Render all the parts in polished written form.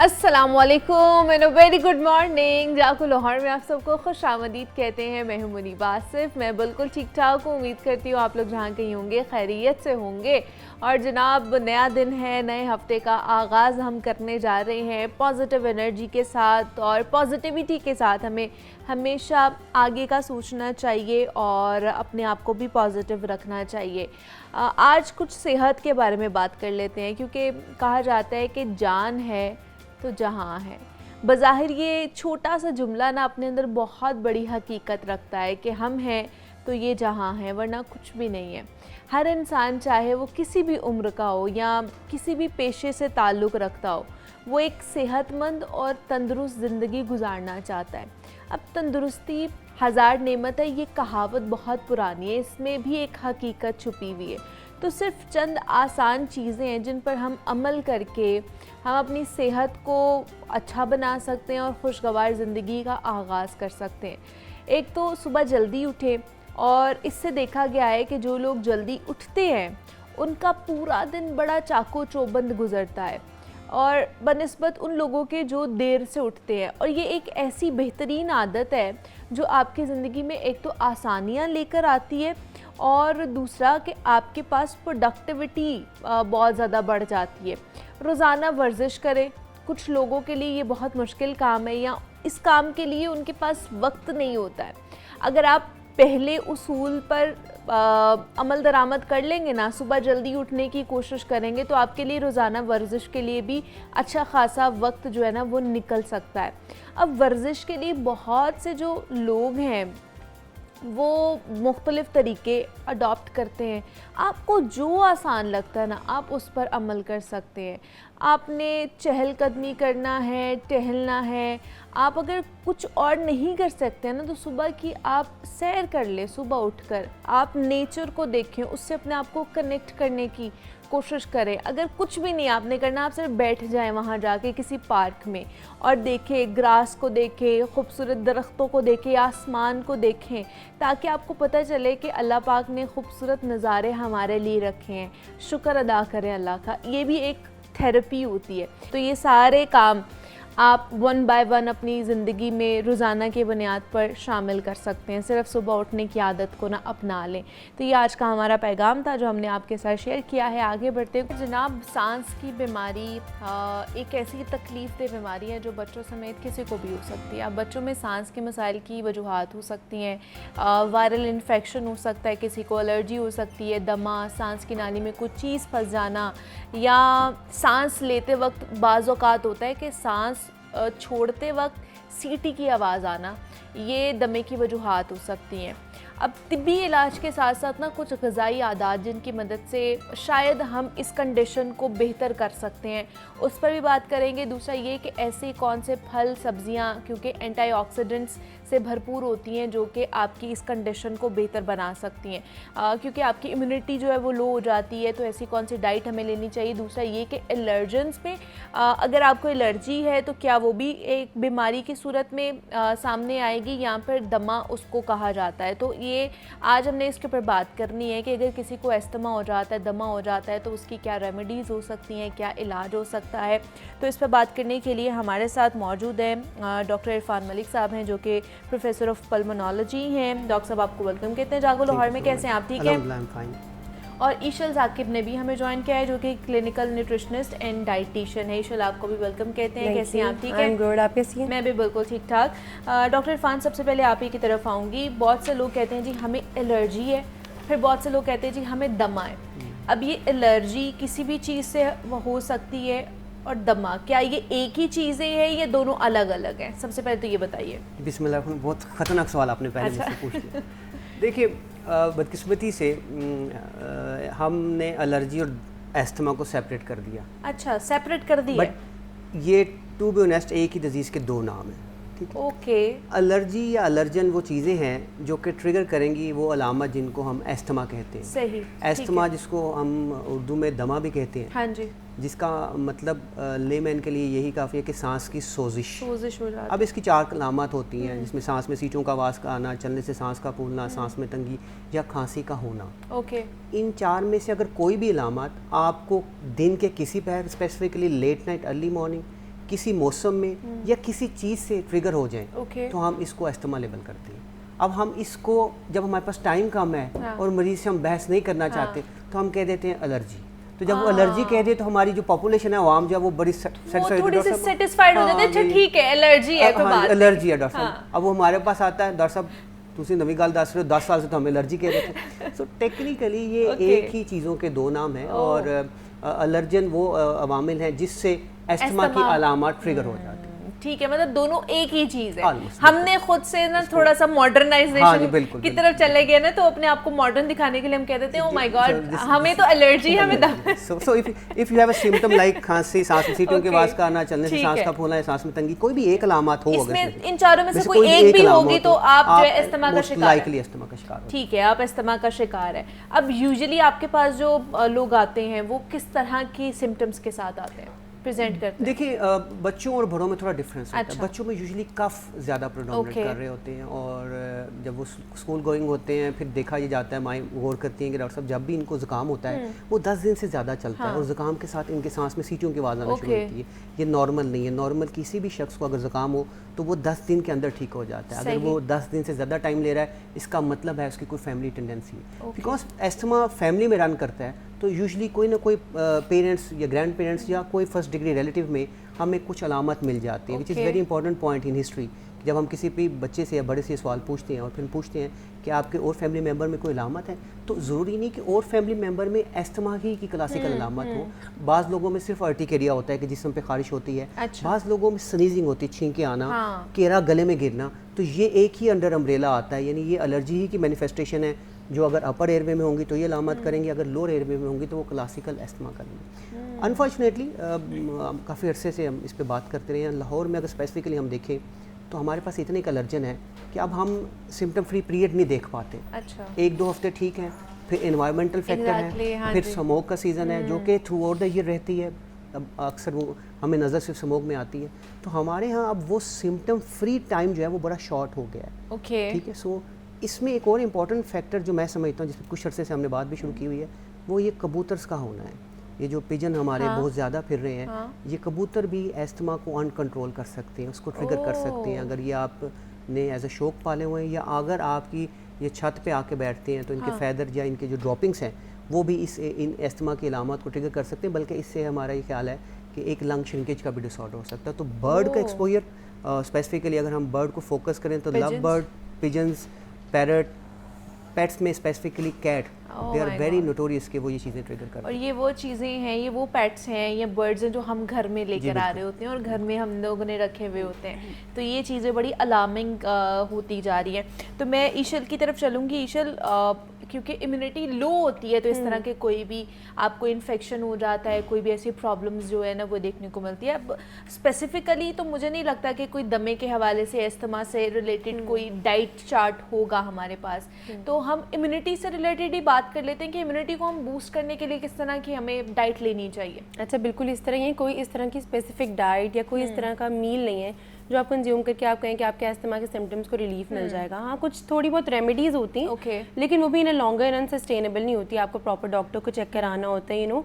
अस्सलामुअलैकुम and very good morning. जाको लाहौर में आप सबको खुश आमदीद कहते हैं। मैं हूं मुनीब आसिफ। मैं बिल्कुल ठीक ठाक हूँ। उम्मीद करती हूँ आप लोग जहाँ कहीं होंगे खैरियत से होंगे। और जनाब, नया दिन है, नए हफ्ते का आगाज़ हम करने जा रहे हैं पॉजिटिव एनर्जी के साथ और पॉजिटिविटी के साथ। हमें हमेशा आगे का सोचना चाहिए और अपने आप को भी पॉजिटिव रखना चाहिए। आज कुछ सेहत के बारे में बात कर लेते हैं, क्योंकि कहा जाता है कि जान है तो जहाँ है। बज़ाहिर ये छोटा सा जुमला ना अपने अंदर बहुत बड़ी हकीकत रखता है कि हम हैं तो ये जहाँ है, वरना कुछ भी नहीं है। हर इंसान, चाहे वो किसी भी उम्र का हो या किसी भी पेशे से ताल्लुक़ रखता हो, वो एक सेहतमंद और तंदुरुस्त ज़िंदगी गुजारना चाहता है। अब तंदुरुस्ती हज़ार नेमत है, ये कहावत बहुत पुरानी है, इसमें भी एक हकीकत छुपी हुई है। तो सिर्फ चंद आसान चीज़ें हैं जिन पर हम अमल करके हम अपनी सेहत को अच्छा बना सकते हैं और खुशगवार ज़िंदगी का आगाज़ कर सकते हैं। एक तो सुबह जल्दी उठें, और इससे देखा गया है कि जो लोग जल्दी उठते हैं उनका पूरा दिन बड़ा चाको चौबंद गुजरता है, और बनिस्बत उन लोगों के जो देर से उठते हैं। और ये एक ऐसी बेहतरीन आदत है जो आपकी ज़िंदगी में एक तो आसानियाँ लेकर आती है, और दूसरा कि आपके पास प्रोडक्टिविटी बहुत ज़्यादा बढ़ जाती है। रोज़ाना वर्जिश करें। कुछ लोगों के लिए ये बहुत मुश्किल काम है, या इस काम के लिए उनके पास वक्त नहीं होता है। अगर आप पहले उसूल पर अमल दरामद कर लेंगे ना, सुबह जल्दी उठने की कोशिश करेंगे, तो आपके लिए रोज़ाना वर्जिश के लिए भी अच्छा खासा वक्त जो है ना वो निकल सकता है। अब वर्जिश के लिए बहुत से जो लोग हैं वो मुख्तलिफ़ तरीके अडॉप्ट करते हैं। आपको जो आसान लगता है ना, आप उस पर अमल कर सकते हैं। आपने चहलकदमी करना है, टहलना है। आप अगर कुछ और नहीं कर सकते हैं ना, तो सुबह की आप सैर कर ले। सुबह उठकर आप नेचर को देखें, उससे अपने आप को कनेक्ट करने की कोशिश करें। अगर कुछ भी नहीं आपने करना, आप सिर्फ बैठ जाएं वहाँ जाके किसी पार्क में और देखें, ग्रास को देखें, खूबसूरत दरख्तों को देखें, आसमान को देखें, ताकि आपको पता चले कि अल्लाह पाक ने खूबसूरत नज़ारे हमारे लिए रखे हैं। शुक्र अदा करें अल्लाह का। ये भी एक थेरेपी होती है। तो ये सारे काम आप वन बाय वन अपनी ज़िंदगी में रोज़ाना के बुनियाद पर शामिल कर सकते हैं। सिर्फ सुबह उठने की आदत को ना अपना लें। तो ये आज का हमारा पैगाम था जो हमने आपके साथ शेयर किया है। आगे बढ़ते हैं। जनाब, सांस की बीमारी एक ऐसी तकलीफ़देह बीमारी है जो बच्चों समेत किसी को भी हो सकती है। अब बच्चों में सांस के मसाइल की वजूहात हो सकती हैं। वायरल इन्फेक्शन हो सकता है, किसी को एलर्जी हो सकती है, दमा, सांस की नाली में कुछ चीज़ फंस जाना, या सांस लेते वक्त बाज़ औक़ात होता है कि सांस छोड़ते वक्त सीटी की आवाज़ आना, ये दमे की वजूहात हो सकती हैं। अब तिब्बी इलाज के साथ साथ ना कुछ ग़िज़ाई आदात जिनकी मदद से शायद हम इस कंडीशन को बेहतर कर सकते हैं, उस पर भी बात करेंगे। दूसरा ये कि ऐसे कौन से फल सब्ज़ियाँ, क्योंकि एंटीऑक्सीडेंट्स से भरपूर होती हैं, जो कि आपकी इस कंडीशन को बेहतर बना सकती हैं, क्योंकि आपकी इम्यूनिटी जो है वो लो हो जाती है। तो ऐसी कौन सी डाइट हमें लेनी चाहिए। दूसरा ये कि एलर्जेंस में अगर आपको एलर्जी है तो क्या वो भी एक बीमारी की सूरत में सामने आएगी। यहाँ पर दमा उसको कहा जाता है। तो ये आज हमने इसके ऊपर बात करनी है कि अगर किसी को अस्थमा हो जाता है, दमा हो जाता है, तो उसकी क्या रेमेडीज़ हो सकती हैं, क्या इलाज हो सकता है। तो इस पर बात करने के लिए हमारे साथ मौजूद हैं डॉक्टर इरफान मलिक साहब हैं, जो कि प्रोफेसर ऑफ पल्मोनोलॉजी हैं। डॉक्टर साहब, आपको वेलकम कहते हैं। जागो लाहौर में कैसे हैं आप? ठीक है। और ईशल जाकिब ने भी हमें ज्वाइन किया है, जो कि क्लिनिकल न्यूट्रिशनिस्ट एंड डाइटिशियन है। ईशल, आपको भी वेलकम कहते हैं। कैसे हैं आप? ठीक है। गुड। आप कैसी हैं? मैं भी बिल्कुल ठीक ठाक। डॉक्टर इरफान, सबसे पहले आप ही की तरफ आऊँगी। बहुत से लोग कहते हैं जी हमें एलर्जी है, फिर बहुत से लोग कहते हैं जी हमें दमा है। अब ये एलर्जी किसी भी चीज़ से हो सकती है, और दमा, क्या ये एक ही चीज़ें हैं, ये दोनों अलग अलग हैं? सबसे पहले तो ये बताइए। बिस्मिल्लाह, बहुत ख़तरनाक सवाल आपने पहले मुझसे पूछ लिया। देखिए, बदकिस्मती से हमने एलर्जी और एस्थमा को सेपरेट कर दिया। अच्छा, सेपरेट कर दिया। बट ये टू बी ऑनेस्ट एक ही डिजीज़ के दो नाम हैं। ठीक है। ओके। एलर्जी या एलर्जन वो चीज़ें हैं जो कि ट्रिगर करेंगी वो अलामत जिनको हम एस्थमा कहते हैं। सही। एस्थमा जिसको हम उर्दू में दमा भी कहते हैं। हाँ जी। जिसका मतलब लेमैन के लिए यही काफ़ी है कि सांस की सोजिश हो जाती है। अब इसकी चार अलामत होती हैं, जिसमें सांस में सीटों का आवाज़ का आना, चलने से सांस का फूलना, सांस में तंगी या खांसी का होना। ओके। इन चार में से अगर कोई भी अलामत आपको दिन के किसी पहर, specifically late night, early morning किसी मौसम में या किसी चीज़ से ट्रिगर हो जाए तो हम इसको अस्थमा लेबल करते हैं। अब हम इसको जब हमारे पास टाइम कम है और मरीज से हम बहस नहीं करना चाहते तो हम कह देते हैं एलर्जी। तो जब वो एलर्जी कह दे तो हमारी जो पॉपुलेशन है आवाम जो है वो बड़ी सेटिस्फाइड हो जाते हैं, अच्छा ठीक है एलर्जी है, कोई बात एलर्जी है डॉक्टर साहब। अब वो हमारे पास आता है, डॉक्टर साहब तुसी नवी गल दस रहे हो, 10 साल से तो हम एलर्जी कह रहे थे। सो टेक्निकली ये एक ही चीज़ों के दो नाम हैं और एलर्जन वो अवामिल हैं जिससे अस्थमा की अलामत ट्रिगर हो जाती है। ठीक है, मतलब दोनों एक ही चीज है। हमने खुद से ना थोड़ा सा मॉडर्नाइजेशन की तरफ चले गए ना, तो अपने आप को मॉडर्न दिखाने के लिए हम कह देते हैं ओ माय गॉड हमें तो एलर्जी है, हमें so if you have a symptom like खांसी, सांस में सीटों के आवाज का आना, चलने से सांस का फूलना, सांस में तंगी, कोई भी एक अलामत हो, अगर इन चारों में से कोई एक भी होगी तो आप जो है अस्थमा का शिकार लाइकली अस्थमा का शिकार हो। ठीक है, आप अस्थमा का शिकार है। अब यूजुअली आपके पास जो लोग आते हैं वो किस तरह की सिम्टम्स के साथ आते हैं, प्रेजेंट करते हैं? देखिए बच्चों और बड़ों में थोड़ा डिफरेंस होता है। बच्चों में यूजुअली कफ ज़्यादा प्रोडोमिनेट कर रहे होते हैं और जब वो स्कूल गोइंग होते हैं फिर देखा ये जाता है, माएँ गौर करती हैं कि डॉक्टर साहब जब भी इनको ज़ुकाम होता है वो 10 दिन से ज़्यादा चलता है और ज़ुकाम के साथ इनके सांस में सीटियों की आवाज़ आना शुरू होती है। ये नॉर्मल नहीं है। नॉर्मल किसी भी शख्स को अगर ज़ुकाम हो तो वो 10 दिन के अंदर ठीक हो जाता है। अगर वो 10 दिन से ज़्यादा टाइम ले रहा है इसका मतलब है उसकी कोई फैमिली टेंडेंसी है। बिकॉज एस्थमा फैमिली में रन करता है तो यूजुअली कोई ना कोई पेरेंट्स या ग्रैंड पेरेंट्स या कोई फर्स्ट डिग्री रिलेटिव में हमें कुछ अलामत मिल जाती है, which is very important point in history. जब हम किसी भी बच्चे से या बड़े से सवाल पूछते हैं और फिर पूछते हैं कि आपके और फैमिली मेम्बर में कोई अलामत है, तो ज़रूरी नहीं कि और फैमिली मेम्बर में एस्थमा ही की क्लासिकल अलामत हो। बाज़ लोगों में सिर्फ अर्टिकेरिया होता है कि जिस्म पे खारिश होती है। बाज़ लोगों में स्नीजिंग होती है, छींके आना, केरा गले में गिरना, तो ये एक ही अंडर अम्ब्रेला आता है। यानी ये एलर्जी ही की मैनिफेस्टेशन है जो अगर अपर एयरवे में होंगी तो ये अलामत करेंगी, अगर लोअर एयरवे में होंगी तो वो क्लासिकल एस्थमा करेंगे। अनफॉर्चुनेटली काफ़ी अरसे से हम इस पे बात करते रहे हैं। लाहौर में अगर स्पेसिफिकली हम देखें तो हमारे पास इतने एक एलर्जन है कि अब हम सिम्टम फ्री पीरियड नहीं देख पाते। अच्छा। 1-2 हफ्ते ठीक है, फिर एनवायरमेंटल फैक्टर है, फिर स्मोक का सीज़न है जो कि थ्रू आउट द ईयर रहती है। अब अक्सर वो हमें नज़र सिर्फ स्मोक में आती है, तो हमारे यहाँ अब वो सिम्टम फ्री टाइम जो है वो बड़ा शॉर्ट हो गया है। ठीक है। सो इसमें एक और इम्पॉर्टेंट फैक्टर जो मैं समझता हूँ जिसमें कुछ अरसे से हमने बात भी शुरू की हुई है वो ये कबूतर्स का होना है। ये जो पिजन हमारे बहुत ज़्यादा फिर रहे हैं, ये कबूतर भी एस्थमा को अनकंट्रोल कर सकते हैं, उसको ट्रिगर कर सकते हैं। अगर ये आपने एज अ शौक पाले हुए हैं या अगर आपकी ये छत पे आके बैठते हैं तो इनके फैदर या इनके जो ड्रॉपिंग्स हैं वो भी इन एस्थमा की अलामत को ट्रिगर कर सकते हैं। बल्कि इससे हमारा ये ख्याल है कि एक लंग श्रिंकेज का भी डिसऑर्डर हो सकता है। तो बर्ड का एक्सपोजर स्पेसिफिकली अगर हम बर्ड को फोकस करें तो love bird, pigeons, parrot, pets में specifically cat, they are very notorious कि वो ये चीज़ें ट्रिगर करते हैं। और ये वो चीज़ें हैं, ये वो पेट्स हैं या बर्ड्स हैं जो हम घर में लेकर आ रहे होते हैं और घर में हम लोगों ने रखे हुए होते हैं, तो ये चीज़ें बड़ी अलार्मिंग होती जा रही हैं। तो मैं ईशल की तरफ चलूँगी। ईशल, क्योंकि इम्यूनिटी लो होती है तो इस तरह के कोई भी आपको इन्फेक्शन हो जाता है, कोई भी ऐसी प्रॉब्लम्स जो है ना वो देखने को मिलती है। अब स्पेसिफिकली तो मुझे नहीं लगता कि कोई दमे के हवाले से एस्थमा से रिलेटेड कोई डाइट चार्ट होगा हमारे पास, तो हम इम्यूनिटी से रिलेटेड ही बात कर लेते हैं कि इम्यूनिटी को हम बूस्ट करने के लिए किस तरह की हमें डाइट लेनी चाहिए। अच्छा, बिल्कुल इस तरह ही कोई इस तरह की स्पेसिफिक डाइट या कोई इस तरह का मील नहीं है जो आप कंज्यूम करके आप कहें कि आपके अस्थमा के सिम्टम्स को रिलीफ मिल जाएगा। हाँ, कुछ थोड़ी बहुत रेमेडीज होती हैं, लेकिन वो भी इन लॉन्गर रन सस्टेनेबल नहीं होती। आपको प्रॉपर डॉक्टर को चेक कराना होता है,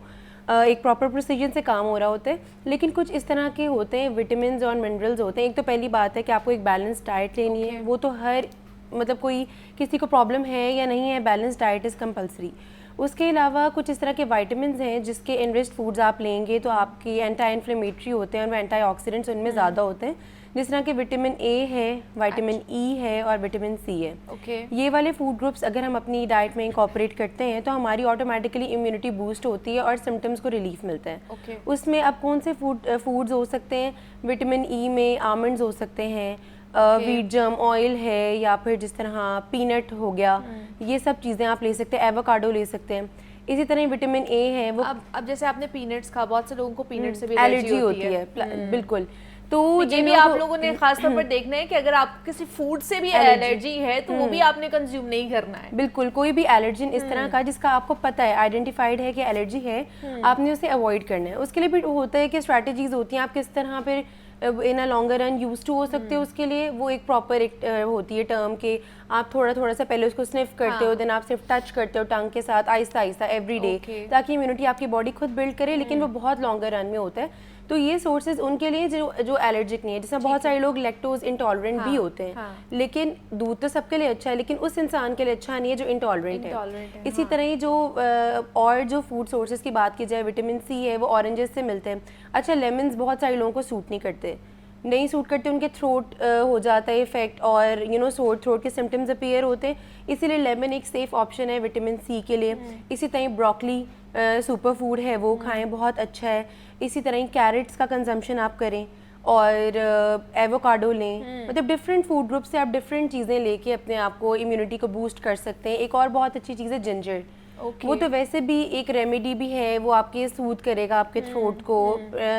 एक प्रॉपर प्रोसीजर से काम हो रहा होता है। लेकिन कुछ इस तरह के होते हैं, विटामिन और मिनरल्स होते हैं। एक तो पहली बात है कि आपको एक बैलेंस डाइट लेनी है, वो तो हर मतलब कोई किसी को प्रॉब्लम है या नहीं है, बैलेंस डाइट इज़ कंपलसरी। उसके अलावा कुछ इस तरह के विटामिन्स हैं जिसके एनरिच्ड फूड्स आप लेंगे तो आपकी एंटी इन्फ्लेमेटरी होते हैं और एंटीऑक्सीडेंट्स उनमें ज़्यादा होते हैं, जिस तरह के विटामिन ए है, विटामिन ई है और विटामिन सी है। ये वाले फूड ग्रुप्स अगर हम अपनी डाइट में इंकॉर्पोरेट करते हैं तो हमारी ऑटोमेटिकली इम्यूनिटी बूस्ट होती है और सिम्टम्स को रिलीफ मिलता है। उसमें अब कौन से फूड्स हो सकते हैं? विटामिन ई में आमंड्स हो सकते हैं, वीट जर्म ऑयल है, या फिर जिस तरह पीनट हो गया, ये सब चीज़ें आप ले सकते हैं। एवोकाडो ले सकते हैं। इसी तरह विटामिन ए है वो अब जैसे आपने पीनट्स कहा, बहुत से लोगों को पीनट से भी एलर्जी होती है। बिल्कुल, तो ये भी आप लोगों ने खास तौर पर देखना है कि अगर आप किसी फूड से भी एलर्जी है तो वो भी आपने कंज्यूम नहीं करना है। बिल्कुल, कोई भी एलर्जिन इस तरह का जिसका आपको पता है, आइडेंटिफाइड है कि एलर्जी है, आपने उसे अवॉइड करना है। उसके लिए भी होता है कि स्ट्रैटेजीज होती हैं, आप किस तरह फिर in a longer run use to हो सकते हो। उसके लिए वो एक प्रॉपर होती है टर्म के आप थोड़ा सा पहले उसको स्निफ करते हो, देन आप सिर्फ टच करते हो टंग के साथ आहिस्ता आहिस्ता एवरी डे, ताकि इम्यूनिटी आपकी बॉडी खुद बिल्ड करे, लेकिन वो बहुत लॉन्गर रन में होता है। तो ये सोर्सेज उनके लिए जो एलर्जिक नहीं है, जिसमें बहुत सारे लोग लैक्टोज इंटॉलरेंट भी होते हैं, लेकिन दूध तो सबके लिए अच्छा है, लेकिन उस इंसान के लिए अच्छा नहीं है जो इंटॉलरेंट है। इसी तरह ही जो और जो फूड सोर्सेज की बात की जाए, विटामिन सी है वो ऑरेंजेस से मिलते हैं। अच्छा, लेमन्स बहुत सारे लोगों को सूट नहीं सूट करते, उनके थ्रोट हो जाता है इफेक्ट, और सोर थ्रोट के सिम्टम्स अपीयर होते हैं, इसीलिए लेमन एक सेफ ऑप्शन है विटामिन सी के लिए। इसी तरह ब्रोकली सुपर फूड है, वो खाएं, बहुत अच्छा है। इसी तरह कैरेट्स का कंजम्पशन आप करें, और एवोकाडो लें। मतलब डिफरेंट फूड ग्रुप से आप डिफरेंट चीज़ें लेके अपने आप को इम्यूनिटी को बूस्ट कर सकते हैं। एक और बहुत अच्छी चीज़ है जिंजर। वो तो वैसे भी एक रेमेडी भी है, वो आपके सूद करेगा आपके थ्रोट को।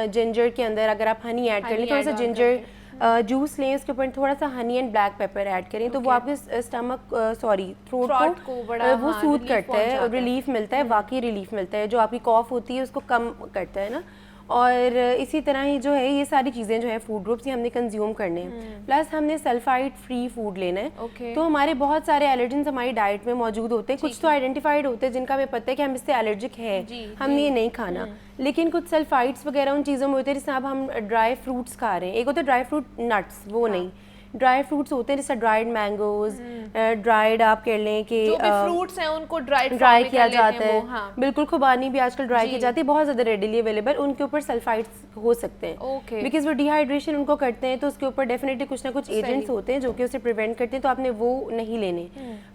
जिंजर के अंदर अगर आप हनी ऐड कर लें, थोड़ा सा जिंजर जूस लें, उसके ऊपर थोड़ा सा honey and black pepper add करें, तो वो आपके स्टमक थ्रोट को वो सूद करता है और रिलीफ मिलता है, वाकई रिलीफ मिलता है। जो आपकी कॉफ होती है उसको कम करता है ना। और इसी तरह ही जो है ये सारी चीज़ें जो है फूड ग्रुप्स ये हमने कंज्यूम करने हैं। प्लस हमने सल्फाइड फ्री फूड लेना है। तो हमारे बहुत सारे एलर्जेंस हमारी डाइट में मौजूद होते हैं। कुछ तो आइडेंटिफाइड होते हैं जिनका हमें पता है कि हम इससे एलर्जिक है, हमने ये नहीं खाना। लेकिन कुछ सल्फाइड्स वगैरह उन चीज़ों में होते हैं, जैसे अब हम ड्राई फ्रूट्स खा रहे हैं। एक होता है ड्राई फ्रूट नट्स, वो नहीं, ड्राई फ्रूट्स होते हैं जैसे ड्राइड मैंगोज, ड्राइड आप कह लें कि जो भी फ्रूट्स हैं उनको ड्राई किया जाता है। बिल्कुल, खुबानी भी आजकल ड्राई की जाती है, बहुत ज़्यादा रेडिली अवेलेबल। उनके ऊपर सल्फाइड्स हो सकते हैं बिकॉज वो डिहाइड्रेशन उनको करते हैं, तो उसके ऊपर डेफिनेटली कुछ ना कुछ एजेंट्स होते हैं जो कि उसे प्रिवेंट करते हैं, तो आपने वो नहीं लेने।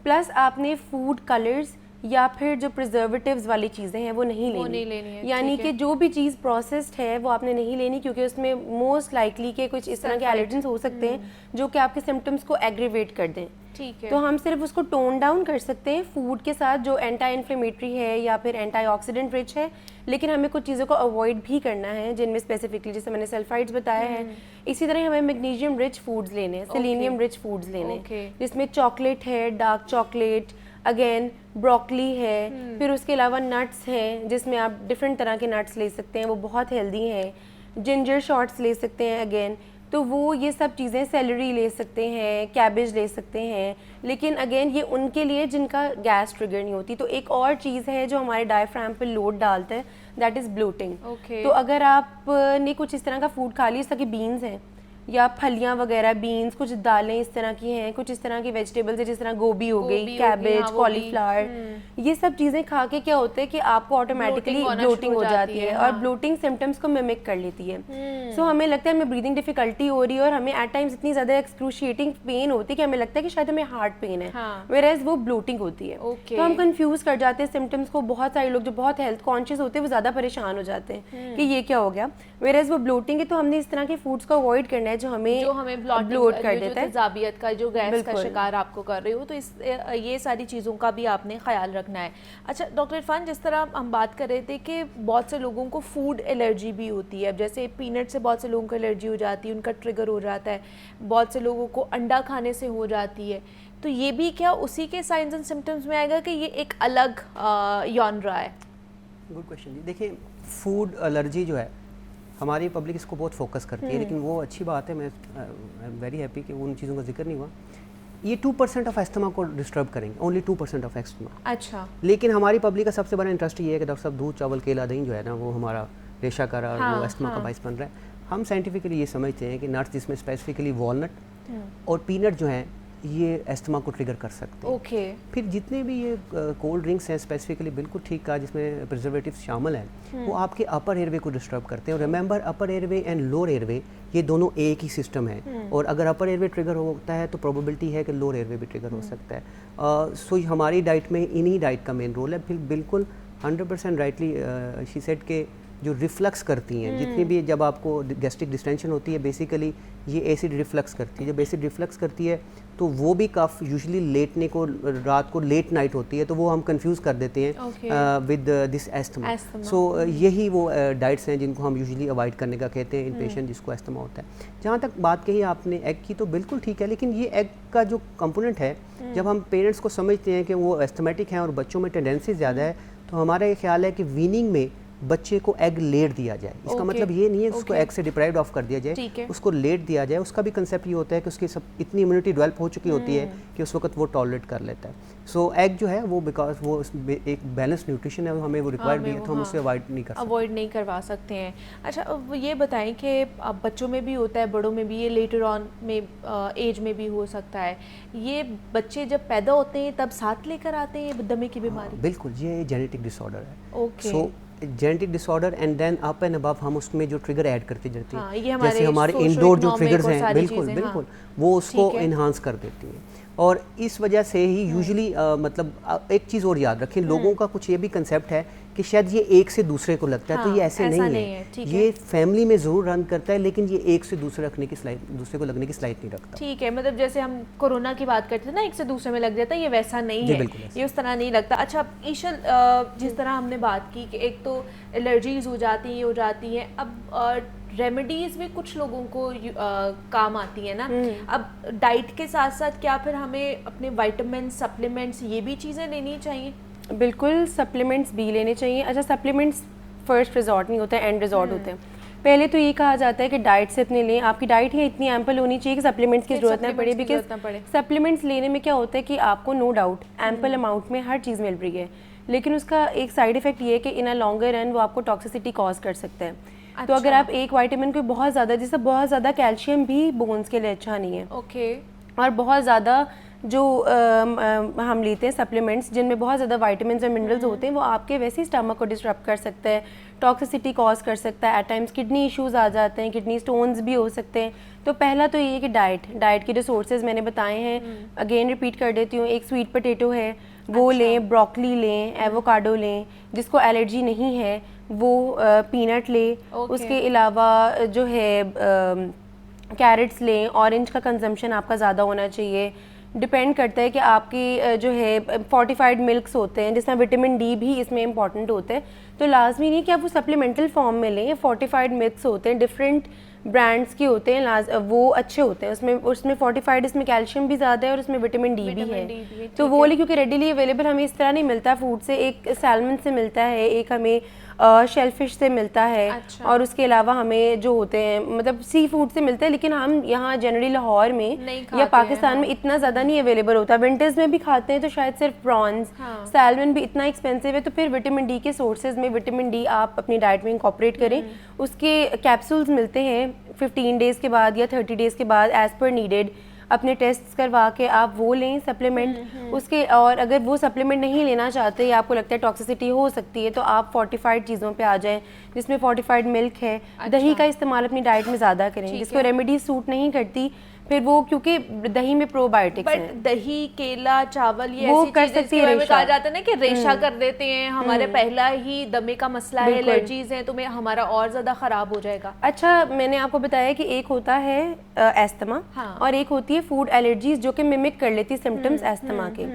प्लस आपने फूड कलर्स या फिर जो प्रिजर्वेटिव्स वाली चीज़ें हैं वो नहीं लेनी, यानी कि जो भी चीज़ प्रोसेस्ड है वो आपने नहीं लेनी, क्योंकि उसमें मोस्ट लाइकली के कुछ इस तरह के एलर्जेंस हो सकते हैं जो कि आपके सिम्टम्स को एग्रीवेट कर दें। ठीक है। तो हम सिर्फ उसको टोन डाउन कर सकते हैं फूड के साथ जो एंटी इन्फ्लेमेटरी है या फिर एंटीऑक्सीडेंट रिच है, लेकिन हमें कुछ चीज़ों को अवॉइड भी करना है, जिनमें स्पेसिफिकली जैसे मैंने सल्फाइड्स बताया है। इसी तरह हमें मैग्नीशियम रिच फूड्स लेने हैं, सेलेनियम रिच फूड्स लेने, जिसमें चॉकलेट है, डार्क चॉकलेट, अगेन ब्रोकली है, फिर उसके अलावा नट्स हैं जिसमें आप डिफरेंट तरह के नट्स ले सकते हैं, वो बहुत हेल्दी हैं। जिंजर शॉट्स ले सकते हैं अगेन, तो वो ये सब चीज़ें, सेलरी ले सकते हैं, कैबेज ले सकते हैं, लेकिन अगेन ये उनके लिए जिनका गैस ट्रिगर नहीं होती। तो एक और चीज़ है जो हमारे डायफ्राम पे लोड डालता है, दैट इज़ ब्लोटिंग। तो अगर आपने कुछ इस तरह का फूड खा लिया, जैसा कि बीन्स हैं या फलियां वगैरह, बीन्स, कुछ दालें इस तरह की हैं, कुछ इस तरह की वेजिटेबल्स है जिस तरह गोभी हो गई, कैबेज, कॉलीफ्लावर, ये सब चीज़ें खा के क्या होता है कि आपको ऑटोमेटिकली ब्लोटिंग हो जाती है, और ब्लोटिंग सिम्टम्स को मिमिक कर लेती है। सो हमें लगता है हमें ब्रीदिंग डिफिकल्टी हो रही है, और हमें एट टाइम्स इतनी ज़्यादा एक्सक्रूशिएटिंग पेन होती है कि हमें लगता है कि शायद हमें हार्ट पेन है, वेयरएज वो ब्लोटिंग होती है। तो हम कंफ्यूज कर जाते हैं सिम्टम्स को। बहुत सारे लोग जो बहुत हेल्थ कॉन्शियस होते हैं वो ज़्यादा परेशान हो जाते हैं कि ये क्या हो गया, वेयरएज वो ब्लोटिंग है। तो हमने इस तरह के फूड्स को अवॉइड करना है जो हमें ब्लोट कर देता है, तेजाबियत का जो गैस का शिकार आपको कर रहे हो, तो ये सारी चीज़ों का भी आपने ख्याल रखना है। अच्छा डॉक्टर इरफान, जिस तरह हम बात कर रहे थे कि बहुत से लोगों को फूड एलर्जी भी होती है, अब जैसे पीनट से बहुत से लोगों को एलर्जी हो जाती है, उनका ट्रिगर हो जाता है, बहुत से लोगों को अंडा खाने से हो जाती है, तो ये भी क्या उसी के साइंस एंड सिम्टम्स में आएगा कि ये एक अलग जॉनरा है? गुड क्वेश्चन जी। देखिए, फूड एलर्जी जो है हमारी पब्लिक इसको बहुत फोकस करती है, लेकिन वो अच्छी बात है, मैं आई एम वेरी हैप्पी कि उन चीज़ों का जिक्र नहीं हुआ। ये 2% ऑफ एस्थमा को डिस्टर्ब करेंगे, ओनली 2% ऑफ एस्थमा। अच्छा। लेकिन हमारी पब्लिक का सबसे बड़ा इंटरेस्ट ये है कि डॉक्टर साहब दूध, चावल, केला, दही जो है ना वो हमारा रेशा कर रहा है, वो एस्थमा का बाइस बन रहा है। हम साइंटिफिकली ये समझते हैं कि नट्स, जिसमें स्पेसिफिकली वॉलनट और पीनट जो हैं, ये एस्थमा को ट्रिगर कर सकते हैं। फिर जितने भी ये कोल्ड ड्रिंक्स हैं, स्पेसिफिकली बिल्कुल ठीक कहा, जिसमें प्रिजर्वेटिव्स शामिल हैं, वो आपके अपर एयरवे को डिस्टर्ब करते हैं। और remember, upper airway and lower airway ये दोनों एक ही सिस्टम है, और अगर अपर एयरवे ट्रिगर होता है तो प्रोबेबिलिटी है कि लोअर एयरवे भी ट्रिगर हो सकता है। सो हमारी डाइट में इन्हीं डाइट का मेन रोल है। फिर बिल्कुल 100% राइटली शी सेड के जो रिफ्लक्स करती हैं, जितनी भी, जब आपको गैस्ट्रिक डिस्टेंशन होती है, बेसिकली ये एसिड रिफ्लक्स करती है। जब एसिड रिफ्लक्स करती है तो वो भी कफ यूजुअली लेटने को, रात को लेट नाइट होती है, तो वो हम कंफ्यूज कर देते हैं विद दिस एस्थमा। सो यही वो डाइट्स हैं जिनको हम यूजुअली अवॉइड करने का कहते हैं इन पेशेंट जिसको एस्थमा होता है। जहाँ तक बात कही आपने एग की, तो बिल्कुल ठीक है, लेकिन ये एग का जो कंपोनेंट है, जब हम पेरेंट्स को समझते हैं कि वो एस्थमेटिक हैं और बच्चों में टेंडेंसी ज़्यादा है, तो हमारा ये ख्याल है कि वीनिंग में बच्चे को एग लेट दिया जाए। इसका मतलब ये नहीं है उसको एग से डिप्राइव्ड ऑफ कर दिया जाए, उसको लेट दिया जाए। उसका भी कंसेप्ट ये होता है कि उसकी सब इतनी इम्यूनिटी डेवलप हो चुकी होती है कि उस वक्त वो टॉलरेट कर लेता है। सो एग जो है वो बिकॉज वो एक बैलेंस न्यूट्रिशन है, हमें वो रिक्वायर्ड भी है, तो हम उसे अवॉइड नहीं करवा सकते हैं। अच्छा, अब ये बताएं कि अब बच्चों में भी होता है, बड़ों में भी, ये लेटर ऑन में एज में भी हो सकता है, ये बच्चे जब पैदा होते हैं तब साथ लेकर आते हैं दमे की बीमारी? बिल्कुल, ये जेनेटिक डिसऑर्डर है। So genetic disorder and then up and above हम उसमें जो ट्रिगर ऐड करते जाते हैं, जैसे हमारे इंडोर जो ट्रिगर्स हैं, बिल्कुल वो उसको इन्हांस कर देती हैं। और इस वजह से ही यूजुअली मतलब एक चीज़ और याद रखें, लोगों का कुछ ये भी कंसेप्ट है कि शायद ये एक से दूसरे को लगता है, तो ये ऐसे नहीं है। ये फैमिली में ज़रूर रन करता है, लेकिन ये एक से दूसरे को लगने की सलाहियत नहीं रखता। ठीक है, मतलब जैसे हम कोरोना की बात करते थे ना, एक से दूसरे में लग जाता है, ये वैसा नहीं है, ये उस तरह नहीं लगता। अच्छा ईशल, जिस तरह हमने बात की कि एक तो एलर्जीज हो जाती हैं, अब रेमेडीज भी कुछ लोगों को काम आती है ना। अब डाइट के साथ साथ क्या फिर हमें अपने विटामिन सप्लीमेंट्स ये भी चीज़ें लेनी चाहिए? बिल्कुल, सप्लीमेंट्स भी लेने चाहिए। अच्छा, सप्लीमेंट्स फर्स्ट रिजॉर्ट नहीं होते हैं, एंड रिजॉर्ट होते हैं। पहले तो ये कहा जाता है कि डाइट से अपने लें, आपकी डाइट ही इतनी एम्पल होनी चाहिए कि सप्लीमेंट्स की जरूरत ना पड़े। बिकॉज सप्लीमेंट्स लेने में क्या होता है कि आपको नो डाउट एम्पल अमाउंट में हर चीज़ मिल रही है, लेकिन उसका एक साइड इफेक्ट ये है कि इन अ लॉन्गर रन वो आपको टॉक्सिसिटी कॉज कर सकता है। अच्छा। तो अगर आप एक विटामिन को बहुत ज़्यादा, जैसे बहुत ज़्यादा कैल्शियम भी बोन्स के लिए अच्छा नहीं है। ओके। और बहुत ज़्यादा जो हम लेते हैं सप्लीमेंट्स जिनमें बहुत ज़्यादा विटामिन्स और मिनरल्स होते हैं, वो आपके वैसे ही स्टमक को डिस्टर्ब कर सकता है, टॉक्सिसिटी कॉज कर सकता है, एट टाइम्स किडनी इश्यूज आ जाते हैं, किडनी स्टोन्स भी हो सकते हैं। तो पहला तो ये है कि डाइट के जो सोर्सेज मैंने बताए हैं, अगेन रिपीट कर देती हूँ। एक स्वीट पोटैटो है, वो लें, ब्रोकली लें, एवोकाडो लें, जिसको एलर्जी नहीं है वो पीनट ले। उसके अलावा जो है कैरेट्स लें, ऑरेंज का कंजम्पशन आपका ज़्यादा होना चाहिए। डिपेंड करता है कि आपकी जो है फोर्टिफाइड मिल्क्स होते हैं जिसमें विटामिन डी भी इसमें इंपॉर्टेंट होता है, तो लाजमी नहीं कि आप वो सप्लीमेंटल फॉर्म में लें। फोर्टिफाइड मिल्क्स होते हैं, डिफरेंट ब्रांड्स के होते हैं, वो अच्छे होते हैं। उसमें फोर्टिफाइड, इसमें कैल्शियम भी ज़्यादा है और उसमें विटामिन डी भी है। तो वो क्योंकि रेडिली अवेलेबल हमें इस तरह नहीं मिलता फूड से, एक सैल्मन से मिलता है, एक हमें शेलफिश से मिलता है। अच्छा। और उसके अलावा हमें जो होते हैं मतलब सी फूड से मिलता है, लेकिन हम यहाँ जनरली लाहौर में या पाकिस्तान में इतना ज़्यादा नहीं अवेलेबल होता। विंटर्स में भी खाते हैं तो शायद सिर्फ प्रॉन्स, सैल्मन भी इतना एक्सपेंसिव है, तो फिर विटामिन डी के सोर्सेज में विटामिन डी आप अपनी डाइट में इंकॉर्पोरेट करें। उसके कैप्सूल्स मिलते हैं 15 डेज़ के बाद या 30 डेज़ के बाद एज़ पर नीडेड, अपने टेस्ट्स करवा के आप वो लें सप्लीमेंट उसके। और अगर वो सप्लीमेंट नहीं लेना चाहते या आपको लगता है टॉक्सिसिटी हो सकती है, तो आप फोर्टिफाइड चीज़ों पे आ जाएं, जिसमें फोर्टिफाइड मिल्क है। अच्छा। दही का इस्तेमाल अपनी डाइट में ज़्यादा करें, जिसको रेमेडी सूट नहीं करती फिर वो, क्योंकि दही में प्रोबायोटिक्स हैं। दही, केला, चावल, ये ऐसी कर सकती है। कहा जाता है ना कि रेशा कर देते हैं, हमारे पहला ही दमे का मसला है, एलर्जीज हैं, तो हमारा और ज्यादा खराब हो जाएगा। अच्छा, मैंने आपको बताया कि एक होता है एस्थमा। हाँ। और एक होती है फूड एलर्जीज जो कि मिमिक कर लेती सिम्टम्स एस्थमा के।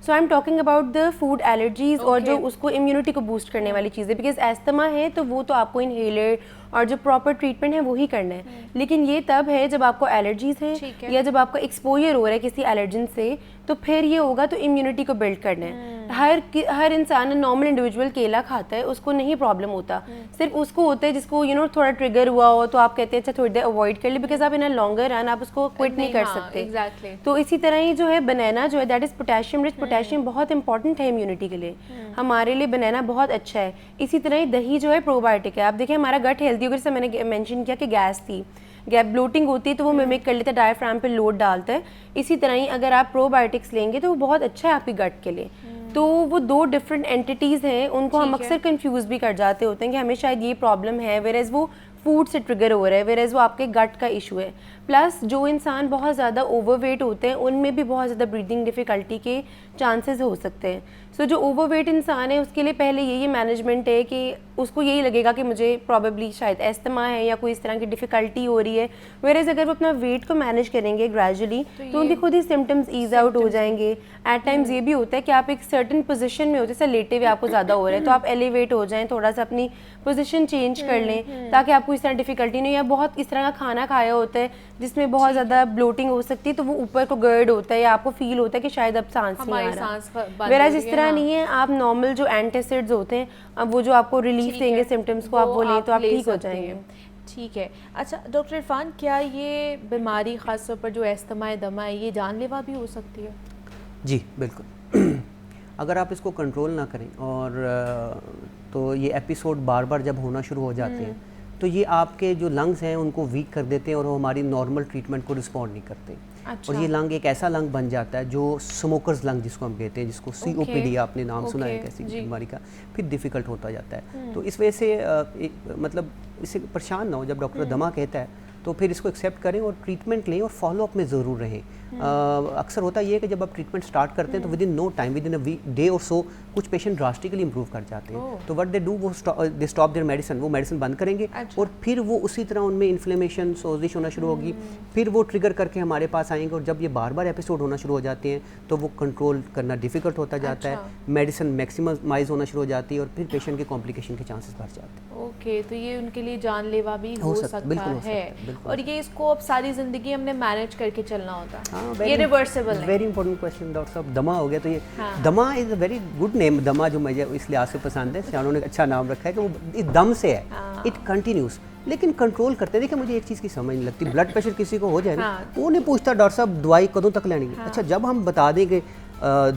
So I am talking about the food allergies और जो उसको इम्यूनिटी को बूस्ट करने वाली चीज़ें। बिकॉज एस्थमा है तो वो तो आपको इनहेलर और जो प्रॉपर ट्रीटमेंट है वो ही करना है, लेकिन ये तब है जब आपको एलर्जीज हैं या जब आपका एक्सपोजर हो रहा है किसी एलर्जन से, तो फिर ये होगा तो इम्यूनिटी को बिल्ड करना है। हर इंसान, नॉर्मल इंडिविजुअल केला खाता है, उसको नहीं प्रॉब्लम होता, सिर्फ उसको होता है जिसको थोड़ा ट्रिगर हुआ हो तो आप कहते हैं अच्छा थोड़ी देर अवॉइड कर ले, बिकॉज आप इन अ लॉन्गर रन आप उसको क्विट नहीं कर सकते। तो इसी तरह ही जो है बनाना जो है that is potassium rich. Potassium बहुत इंपॉर्टेंट है इम्यूनिटी के लिए, हमारे लिए बनाना बहुत अच्छा है। इसी तरह ही दही जो है प्रोबायोटिक है। आप देखिए हमारा गट हेल्दी होगा, जैसे मैंने मेंशन किया कि गैस थी, गैप ब्लोटिंग होती है तो वो मिमिक कर लेता है, डायफ्राम पे लोड डालता है। इसी तरह ही अगर आप प्रोबायोटिक्स लेंगे तो वो बहुत अच्छा है आपके गट के लिए। तो वो दो डिफरेंट एंटिटीज़ हैं, उनको हम अक्सर कंफ्यूज भी कर जाते होते हैं कि हमें शायद ये प्रॉब्लम है, वेरेज वो फूड से ट्रिगर हो रहा है, वेरेज वो आपके गट का इशू है। प्लस जो इंसान बहुत ज़्यादा ओवरवेट होते हैं उनमें भी बहुत ज़्यादा ब्रीदिंग डिफ़िकल्टी के चांसेस हो सकते हैं। सो जो ओवरवेट इंसान है उसके लिए पहले यही मैनेजमेंट है कि उसको यही लगेगा कि मुझे प्रॉबेबली शायद एस्थमा है या कोई इस तरह की डिफ़िकल्टी हो रही है। वेरेज अगर वो अपना वेट को मैनेज करेंगे ग्रेजुअली तो उनकी खुद ही सिम्टम्स ईज आउट हो जाएंगे। एट टाइम्स ये भी होता है कि आप एक सर्टन पोजीशन में होते हैं, जैसे लेटे हुए आपको ज़्यादा हो रहा है तो आप एलिवेट हो जाएं, थोड़ा सा अपनी पोजीशन चेंज कर लें ताकि आपको इस तरह डिफ़िकल्टी नहीं, या बहुत इस तरह का खाना खाया होता है जिसमें बहुत ज़्यादा ब्लोटिंग हो सकती है, तो वो ऊपर को गर्ड होता है या आपको फील होता है कि शायद अब सांस नहीं आ रहा। मेरा इस तरह नहीं है, आप नॉर्मल जो एंटासिड्स होते हैं, अब वो जो आपको रिलीफ देंगे सिम्टम्स को, आप वो लें तो आप ठीक हो जाएंगे। ठीक है। अच्छा डॉक्टर इरफान, क्या ये बीमारी ख़ास तौर पर जो अस्थमा दमा है, ये जानलेवा भी हो सकती है? जी बिल्कुल। अगर आप इसको कंट्रोल ना करें और तो ये एपिसोड बार बार जब होना शुरू हो जाते हैं तो ये आपके जो लंग्स हैं उनको वीक कर देते हैं और वो हमारी नॉर्मल ट्रीटमेंट को रिस्पॉन्ड नहीं करते। अच्छा। और ये लंग एक ऐसा लंग बन जाता है जो स्मोकर्स लंग जिसको हम कहते हैं, जिसको COPD आपने नाम सुना है कैसी बीमारी का, फिर डिफ़िकल्ट होता जाता है। तो इस वजह से मतलब इससे परेशान ना हो, जब डॉक्टर दमा कहता है तो फिर इसको एक्सेप्ट करें और ट्रीटमेंट लें और फॉलोअप में ज़रूर रहें। अक्सर होता ये है कि जब आप ट्रीटमेंट स्टार्ट करते हैं तो within no time, within a day और सो, कुछ पेशेंट ड्रास्टिकली इंप्रूव कर जाते हैं। तो व्हाट दे डू, वो दे स्टॉप देयर मेडिसिन, वो मेडिसिन बंद करेंगे। अच्छा। और फिर वो उसी तरह उनमें इन्फ्लेमेशन, सोजिश होना शुरू होगी, फिर वो ट्रिगर करके हमारे पास आएंगे और जब ये बार बार एपिसोड होना शुरू हो जाते हैं तो वो कंट्रोल करना डिफिकल्ट होता जाता है, मेडिसिन मैक्सिमाइज होना शुरू हो जाती है और फिर पेशेंट के कॉम्प्लिकेशन के चांसेस बढ़ जाते हैं। ओके, तो ये उनके लिए जानलेवा भी हो सकता है। और ये इसको अब सारी ज़िंदगी हमने मैनेज करके चलना होता है, ये रिवर्सिबल है। वेरी इंपॉर्टेंट क्वेश्चन डॉक्टर साहब। दमा हो गया तो ये दमा is a very good name. दमा जो मुझे इस लिहाज से पसंद है, सियानों ने अच्छा नाम रखा है कि वो दम से है, इट कंटिन्यूस, लेकिन कंट्रोल करते। देखिए मुझे एक चीज़ की समझ नहीं लगती, ब्लड प्रेशर किसी को हो जाए ना, वो नहीं पूछता डॉक्टर साहब दवाई कदों तक लेनी है। अच्छा, जब हम बता दें कि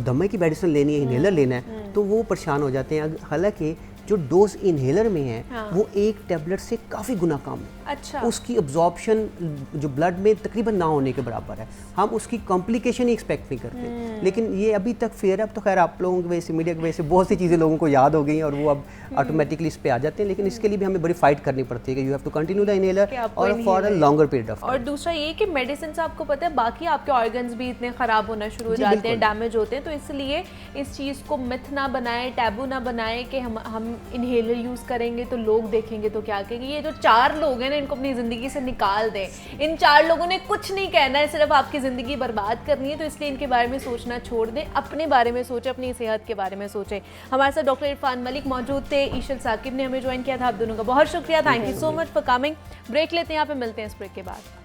दमे की मेडिसिन लेनी है, इनहेलर लेना है, तो वो परेशान हो जाते हैं। हालांकि जो डोज इनहेलर में है वो एक टैबलेट से काफ़ी गुना कम है। अच्छा। उसकी अब्जॉर्प्शन जो ब्लड में तकरीबन ना होने के बराबर है। हम उसकी कॉम्प्लिकेशन ही एक्सपेक्ट नहीं करते, लेकिन ये अभी तक फेयर। अब तो खैर आप लोगों की वजह से, मीडिया की वजह से बहुत सी चीज़ें लोगों को याद हो गई हैं और वो अब ऑटोमेटिकली इस पे आ जाते हैं, लेकिन इसके लिए भी हमें बड़ी फाइट करनी पड़ती है कि you have to continue the inhaler और for a longer period of time. और दूसरा ये कि मेडिसिन से आपको पता है बाकी आपके ऑर्गन्स भी इतने ख़राब होना शुरू हो जाते हैं, डैमेज होते हैं, तो इसलिए इस चीज़ को मिथ ना बनाए, टैबू ना बनाए कि हम इनहेलर यूज़ करेंगे तो लोग देखेंगे तो क्या कहेंगे। ये जो 4 लोग हैं ना, इनको अपनी ज़िंदगी से निकाल दें। इन 4 लोगों ने कुछ नहीं कहना है, सिर्फ आपकी ज़िंदगी बर्बाद करनी है, तो इसलिए इनके बारे में सोचना छोड़ दें, अपने बारे में सोचें, अपनी सेहत के बारे में सोचें। हमारे साथ डॉक्टर इरफान मलिक मौजूद थे, ईशल साकिब ने हमें ज्वाइन किया था। आप दोनों का बहुत शुक्रिया, thank you so much for coming. Break लेते हैं, यहाँ पे मिलते हैं इस ब्रेक के बाद।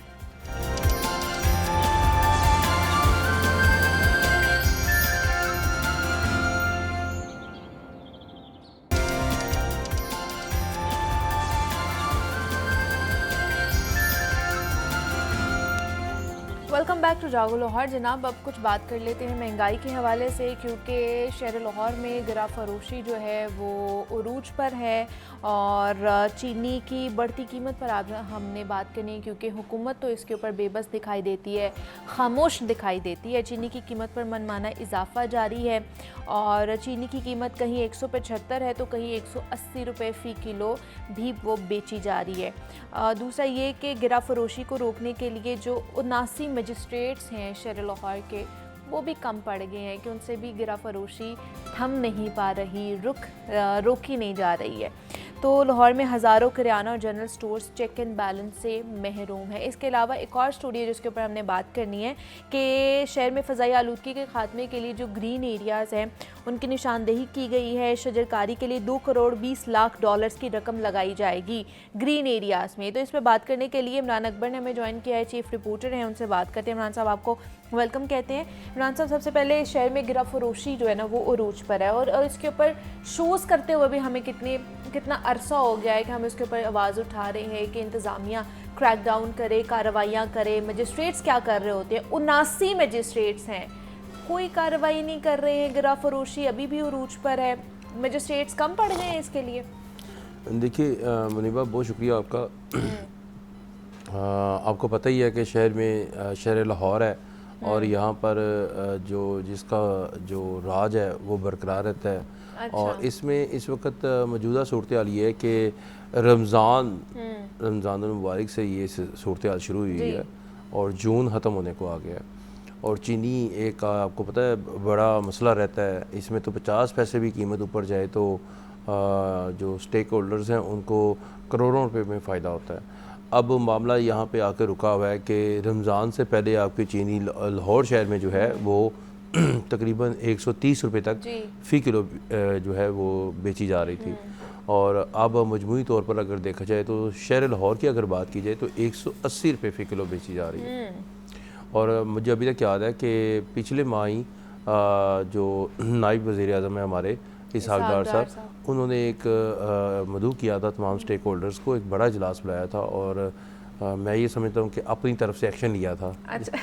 वेलकम बैक टू जागो लाहौर। जनाब, अब कुछ बात कर लेते हैं महंगाई के हवाले से, क्योंकि शहर लाहौर में गिरा फरोशी जो है वो उरूज पर है और चीनी की बढ़ती कीमत पर आज हमने बात करनी है, क्योंकि हुकूमत तो इसके ऊपर बेबस दिखाई देती है, खामोश दिखाई देती है। चीनी की कीमत पर मनमाना इजाफा जारी है और चीनी की कीमत कहीं 175 है तो कहीं 180 रुपये फ़ी किलो भी वो बेची जा रही है। दूसरा ये कि गिरा फरोशी को रोकने के लिए जो 79 मजिस्ट्रेट्स हैं शहर लाहौर के, वो भी कम पड़ गए हैं कि उनसे भी गिरा फरोशी थम नहीं पा रही, रोकी नहीं जा रही है। तो लाहौर में हज़ारों किराना और general stores check and balance से महरूम है। इसके अलावा एक और स्टोरी है जिसके ऊपर हमने बात करनी है कि शहर में फ़ज़ाई आलूदगी के ख़ात्मे के लिए जो ग्रीन एरियाज़ हैं उनकी निशानदेही की गई है। शजरकारी के लिए 2 करोड़ 20 लाख डॉलर्स की रकम लगाई जाएगी ग्रीन एरियाज़ में। तो इस पर बात करने के लिए इमरान अकबर ने हमें ज्वाइन किया है, चीफ रिपोर्टर हैं, उनसे बात करते हैं। इमरान साहब, आपको वेलकम कहते हैं। इमरान साहब, सबसे पहले शहर में गिरा फरोशी जो है ना वो उरूज पर है और इसके ऊपर शोज़ करते हुए भी हमें कितना अरसा हो गया है कि हम इसके ऊपर आवाज़ उठा रहे हैं कि इंतज़ामिया क्रैक डाउन करे, कार्रवाइयाँ करे। मजिस्ट्रेट्स क्या कर रहे होते हैं? 79 मजिस्ट्रेट्स हैं, कोई कार्रवाई नहीं कर रहे हैं, गिरा फरोशी अभी भी उरूज पर है। मजिस्ट्रेट्स कम पड़ गए हैं इसके लिए? देखिए मुनीबा, बहुत शुक्रिया आपका। आपको पता ही है कि शहर लाहौर है और यहाँ पर जिसका जो राज है वो बरकरार रहता है। अच्छा। और इसमें इस वक्त मौजूदा सूरत हाल ये है कि रमज़ान मुबारक से ये सूरत हाल शुरू हुई है और जून ख़त्म होने को आ गया है और चीनी एक आपको पता है बड़ा मसला रहता है। इसमें तो 50 पैसे भी कीमत ऊपर जाए तो जो स्टेक होल्डर्स हैं उनको करोड़ों रुपए में फ़ायदा होता है। अब मामला यहाँ पे आकर रुका हुआ है कि रमज़ान से पहले आपकी चीनी लाहौर शहर में जो है वो तकरीबन 130 रुपये तक फ़ी किलो जो है वो बेची जा रही थी और अब मजमूई तौर पर अगर देखा जाए तो शहर लाहौर की अगर बात की जाए तो 180 रुपये फ़ी किलो बेची जा रही है। और मुझे अभी तक याद है कि पिछले माह ही जो नायब वज़ीर आज़म है हमारे इसहाक डार साहब, उन्होंने एक मदऊ किया था तमाम स्टेक होल्डर्स को, एक बड़ा इजलास बुलाया था और मैं ये समझता हूँ कि अपनी तरफ से एक्शन लिया था। अच्छा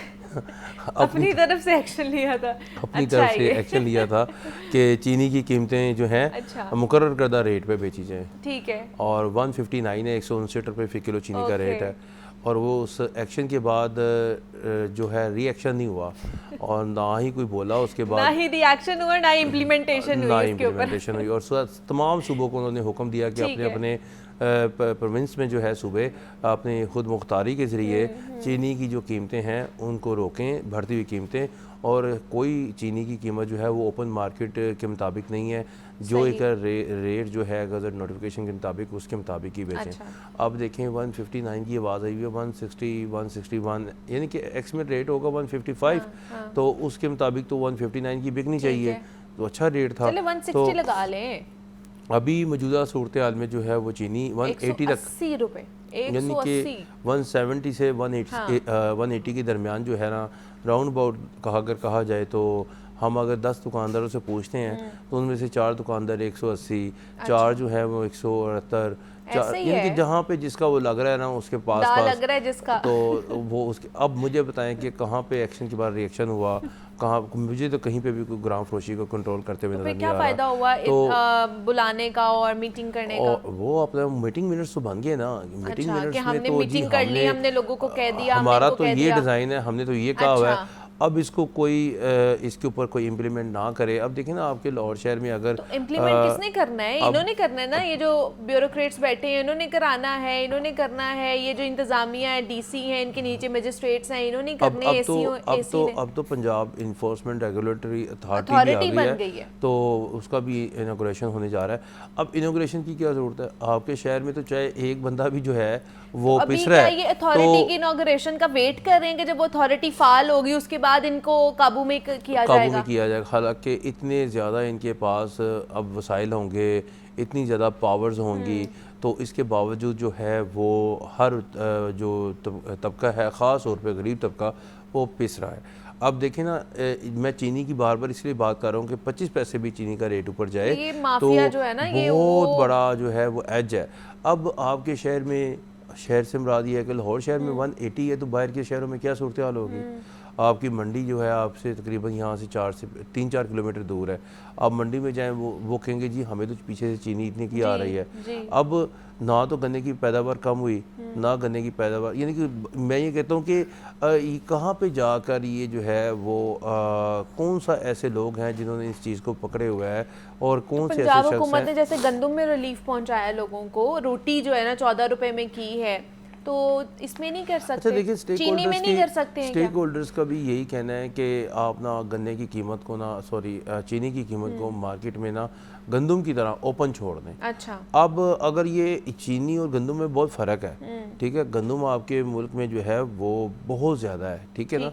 अपनी तरफ से एक्शन लिया था। अपनी तरफ से एक्शन लिया था कि चीनी की कीमतें जो हैं मुकर्रर करदा रेट पे बेची जाएँ। ठीक है। और 159 है, 159 रुपये फ़ी किलो चीनी का रेट है। और वो उस एक्शन के बाद जो है रिएक्शन नहीं हुआ और ना ही कोई बोला उसके बाद, ना ही रिएक्शन हुआ ना इम्प्लीमेंटेशन हुई और तमाम सूबों को उन्होंने हुक्म दिया कि अपने अपने प्रोविंस में जो है सूबे अपनी खुद मुख्तारी के ज़रिए चीनी की जो कीमतें हैं उनको रोकें, बढ़ती हुई कीमतें। और कोई चीनी की कीमत जो है वो ओपन मार्केट के मुताबिक नहीं है, जो एक रेट जो है गज़ट नोटिफिकेशन के मुताबिक उसके मुताबिक ही बेचें। अब देखें 159 की आवाज़ आई हुई है, 160 161 यानी कि एक्समेट रेट होगा 155, तो उसके मुताबिक तो 159 की बिकनी चाहिए, तो अच्छा रेट था। 160 लगा लें। अभी मौजूदा सूरत हाल में जो है वो चीनी 180 तक, 180 रुपये, यानी कि 170 से 180 के दरमियान जो है ना राउंड अबाउट अगर कहा जाए तो हम अगर 10 दुकानदारों से पूछते हैं तो उनमें से 4 दुकानदार 180, 4 जो है वो 178, यानी कि जहाँ पे जिसका वो लग रहा है ना उसके पास लग रहा है जिसका, तो वो उसके। अब मुझे बताएं कि कहाँ पे एक्शन के बाद रिएक्शन हुआ, कहाँ, मुझे तो कहीं पे भी कोई ग्राम फरोशी को कंट्रोल करते हुए नजर नहीं आ रहा। क्या फायदा हुआ तो बुलाने का और मीटिंग करने का? वो अपना मीटिंग मिनट्स तो बन गए ना, मीटिंग मिनट्स में हमने तो मीटिंग कर ली, हमने लोगों को कह दिया, हमारा तो ये डिज़ाइन है, हमने तो ये कहा हुआ है, अब इसको कोई इसके ऊपर कोई इम्प्लीमेंट ना करे। अब देखिए ना आपके लाहौर शहर में अगर इम्प्लीमेंट किसने करना है? इन्होंने करना है ना, ये जो ब्यूरोक्रेट्स बैठे हैं इन्होंने कराना है, इन्होंने करना है। ये जो इंतजामिया है, डीसी हैं, इनके नीचे मजिस्ट्रेट्स हैं, इन्होंने करने हैं। अब तो पंजाब इन्फोर्समेंट रेगुलेटरी अथॉरिटी बन गई है, तो उसका भी इनॉग्रेशन होने जा रहा है। अब इनॉग्रेशन की क्या ज़रूरत है? आपके शहर में तो चाहे एक बंदा भी जो है वो पिस रहा है, ये अथॉरिटी की इनॉग्रेशन का वेट कर रहे हैं कि जब वो अथॉरिटी फाल होगी उसके बाद इनको काबू में किया जाएगा। हालांकि इतने ज़्यादा इनके पास अब वसाइल होंगे, इतनी ज़्यादा पावर्स होंगी, तो इसके बावजूद जो है वो हर जो तबका है, ख़ास तौर पे गरीब तबका, वो पिस रहा है। अब देखें ना, मैं चीनी की बार बार इसलिए बात कर रहा हूँ कि 25 पैसे भी चीनी का रेट ऊपर जाए तो जो है ना, ये बहुत बड़ा जो है वो एज है। अब आपके शहर में, शहर से मुराद ये है कि लाहौर शहर में 180 है, तो बाहर के शहरों में क्या सूरत हाल होगी? आपकी मंडी जो है आपसे तकरीबन यहाँ से 3-4 किलोमीटर दूर है। आप मंडी में जाएं, वो कहेंगे जी हमें तो पीछे से चीनी इतनी की आ रही है। अब ना तो गन्ने की पैदावार कम हुई, ना गन्ने की पैदावार, यानी कि मैं ये कहता हूँ कि कहाँ पे जाकर ये जो है वो कौन सा ऐसे लोग हैं जिन्होंने इस चीज़ को पकड़े हुए है, और कौन से ऐसे शख्स हैं। हुकूमत ने जैसे गंदम में रिलीफ पहुँचाया लोगों को, रोटी जो है ना 14 रुपए में की है, तो इसमें नहीं कर सकते? अच्छा देखिए, चीनी में नहीं कर सकते हैं? स्टेक होल्डर्स का भी यही कहना है कि आप ना गन्ने की कीमत को ना, चीनी की कीमत को मार्केट में ना गंदम की तरह ओपन छोड़ दें। अच्छा। अब अगर ये चीनी और गंदम में बहुत फ़र्क है, ठीक है, गंदम आपके मुल्क में जो है वो बहुत ज़्यादा है, ठीक है ना,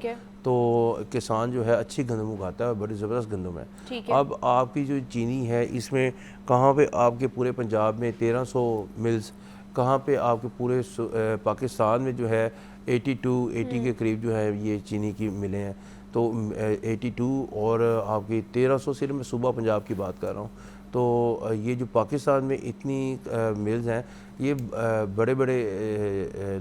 तो किसान जो है अच्छी गंदम उगाता है, बड़ी ज़बरदस्त गंदम है। अब आपकी जो चीनी है इसमें कहाँ पे आपके पूरे पंजाब में 1300 मिल्स, कहाँ पे आपके पूरे पाकिस्तान में जो है 80 के करीब जो है ये चीनी की मिलें हैं, तो 82 और आपकी 1300, सिर्फ मैं सूबा पंजाब की बात कर रहा हूँ। तो ये जो पाकिस्तान में इतनी मिल्स हैं, ये बड़े बड़े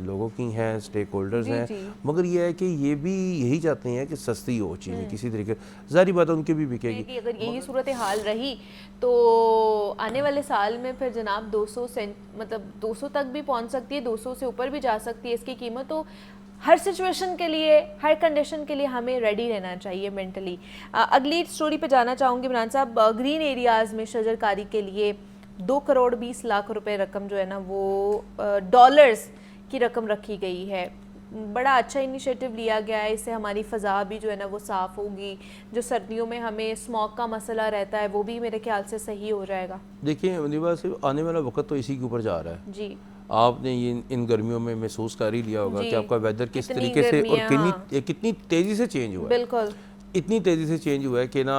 लोगों की हैं, स्टेक होल्डर्स हैं, मगर ये है कि ये भी यही चाहते हैं कि सस्ती हो चीनी किसी तरीके। ज़ाहिर बात है उनके भी बिकेगी। अगर यही सूरत हाल रही तो आने वाले साल में फिर जनाब 200 सेंट, मतलब 200 तक भी पहुंच सकती है, 200 से ऊपर भी जा सकती है इसकी कीमत। तो हर सिचुएशन के लिए, हर कंडीशन के लिए हमें रेडी रहना चाहिए मेंटली। अगली स्टोरी पे जाना चाहूँगी इमरान साहब। ग्रीन एरियाज़ में शजरकारी के लिए 2 करोड़ 20 लाख रुपए रकम जो है ना वो डॉलर्स की रकम रखी गई है। बड़ा अच्छा इनिशिएटिव लिया गया है, इससे हमारी फ़ज़ा भी जो है ना वो साफ़ होगी। जो सर्दियों में हमें स्मॉग का मसला रहता है वो भी मेरे ख्याल से सही हो जाएगा। देखिए मुनीबा, सिर्फ आने वाला वक्त तो इसी के ऊपर जा रहा है जी। आपने ये इन गर्मियों में महसूस कर ही लिया होगा कि आपका वेदर किस तरीके से और कितनी तेज़ी से चेंज हुआ है। बिल्कुल। इतनी तेज़ी से चेंज हुआ है कि ना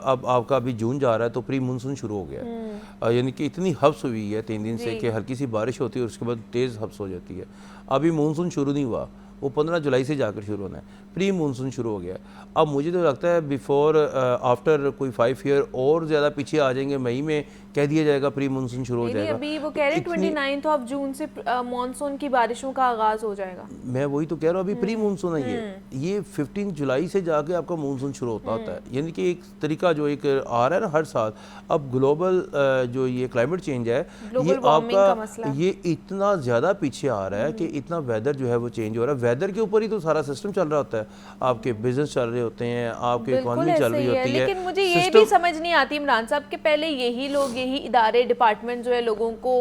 अब आपका अभी जून जा रहा है तो प्री मानसून शुरू हो गया है। यानी कि इतनी हब्स हुई है 3 दिन से कि हल्की सी बारिश होती है और उसके बाद तेज़ हब्स हो जाती है। अभी मानसून शुरू नहीं हुआ, वो 15 जुलाई से जाकर शुरू होना है, प्री मानसून शुरू हो गया। अब मुझे तो लगता है बिफोर आफ्टर कोई 5 ईयर और ज़्यादा पीछे आ जाएंगे, मई में कह दिया जाएगा प्री मानसून शुरू हो जाएगा। अभी वो कह रहे हैं 29 ऑफ जून से मानसून की बारिशों का आगाज हो जाएगा। मैं वही तो कह रहा हूँ, अभी प्री मानसून है ये 15 जुलाई से जाके आपका मानसून शुरू होता है। यानी कि एक तरीका जो एक आ रहा है ना हर साल, अब ग्लोबल जो ये क्लाइमेट चेंज है, ये आपका ये इतना ज़्यादा पीछे आ रहा है कि इतना वेदर जो है वो चेंज हो रहा है। वेदर के ऊपर ही तो सारा सिस्टम चल रहा होता है, आपके बिजनेस चल रहे होते हैं, आपकी इकॉनमी चल रही होती है। लेकिन मुझे ये भी समझ नहीं आती इमरान साहब के पहले यही लोग, यही इदारे, डिपार्टमेंट जो है लोगों को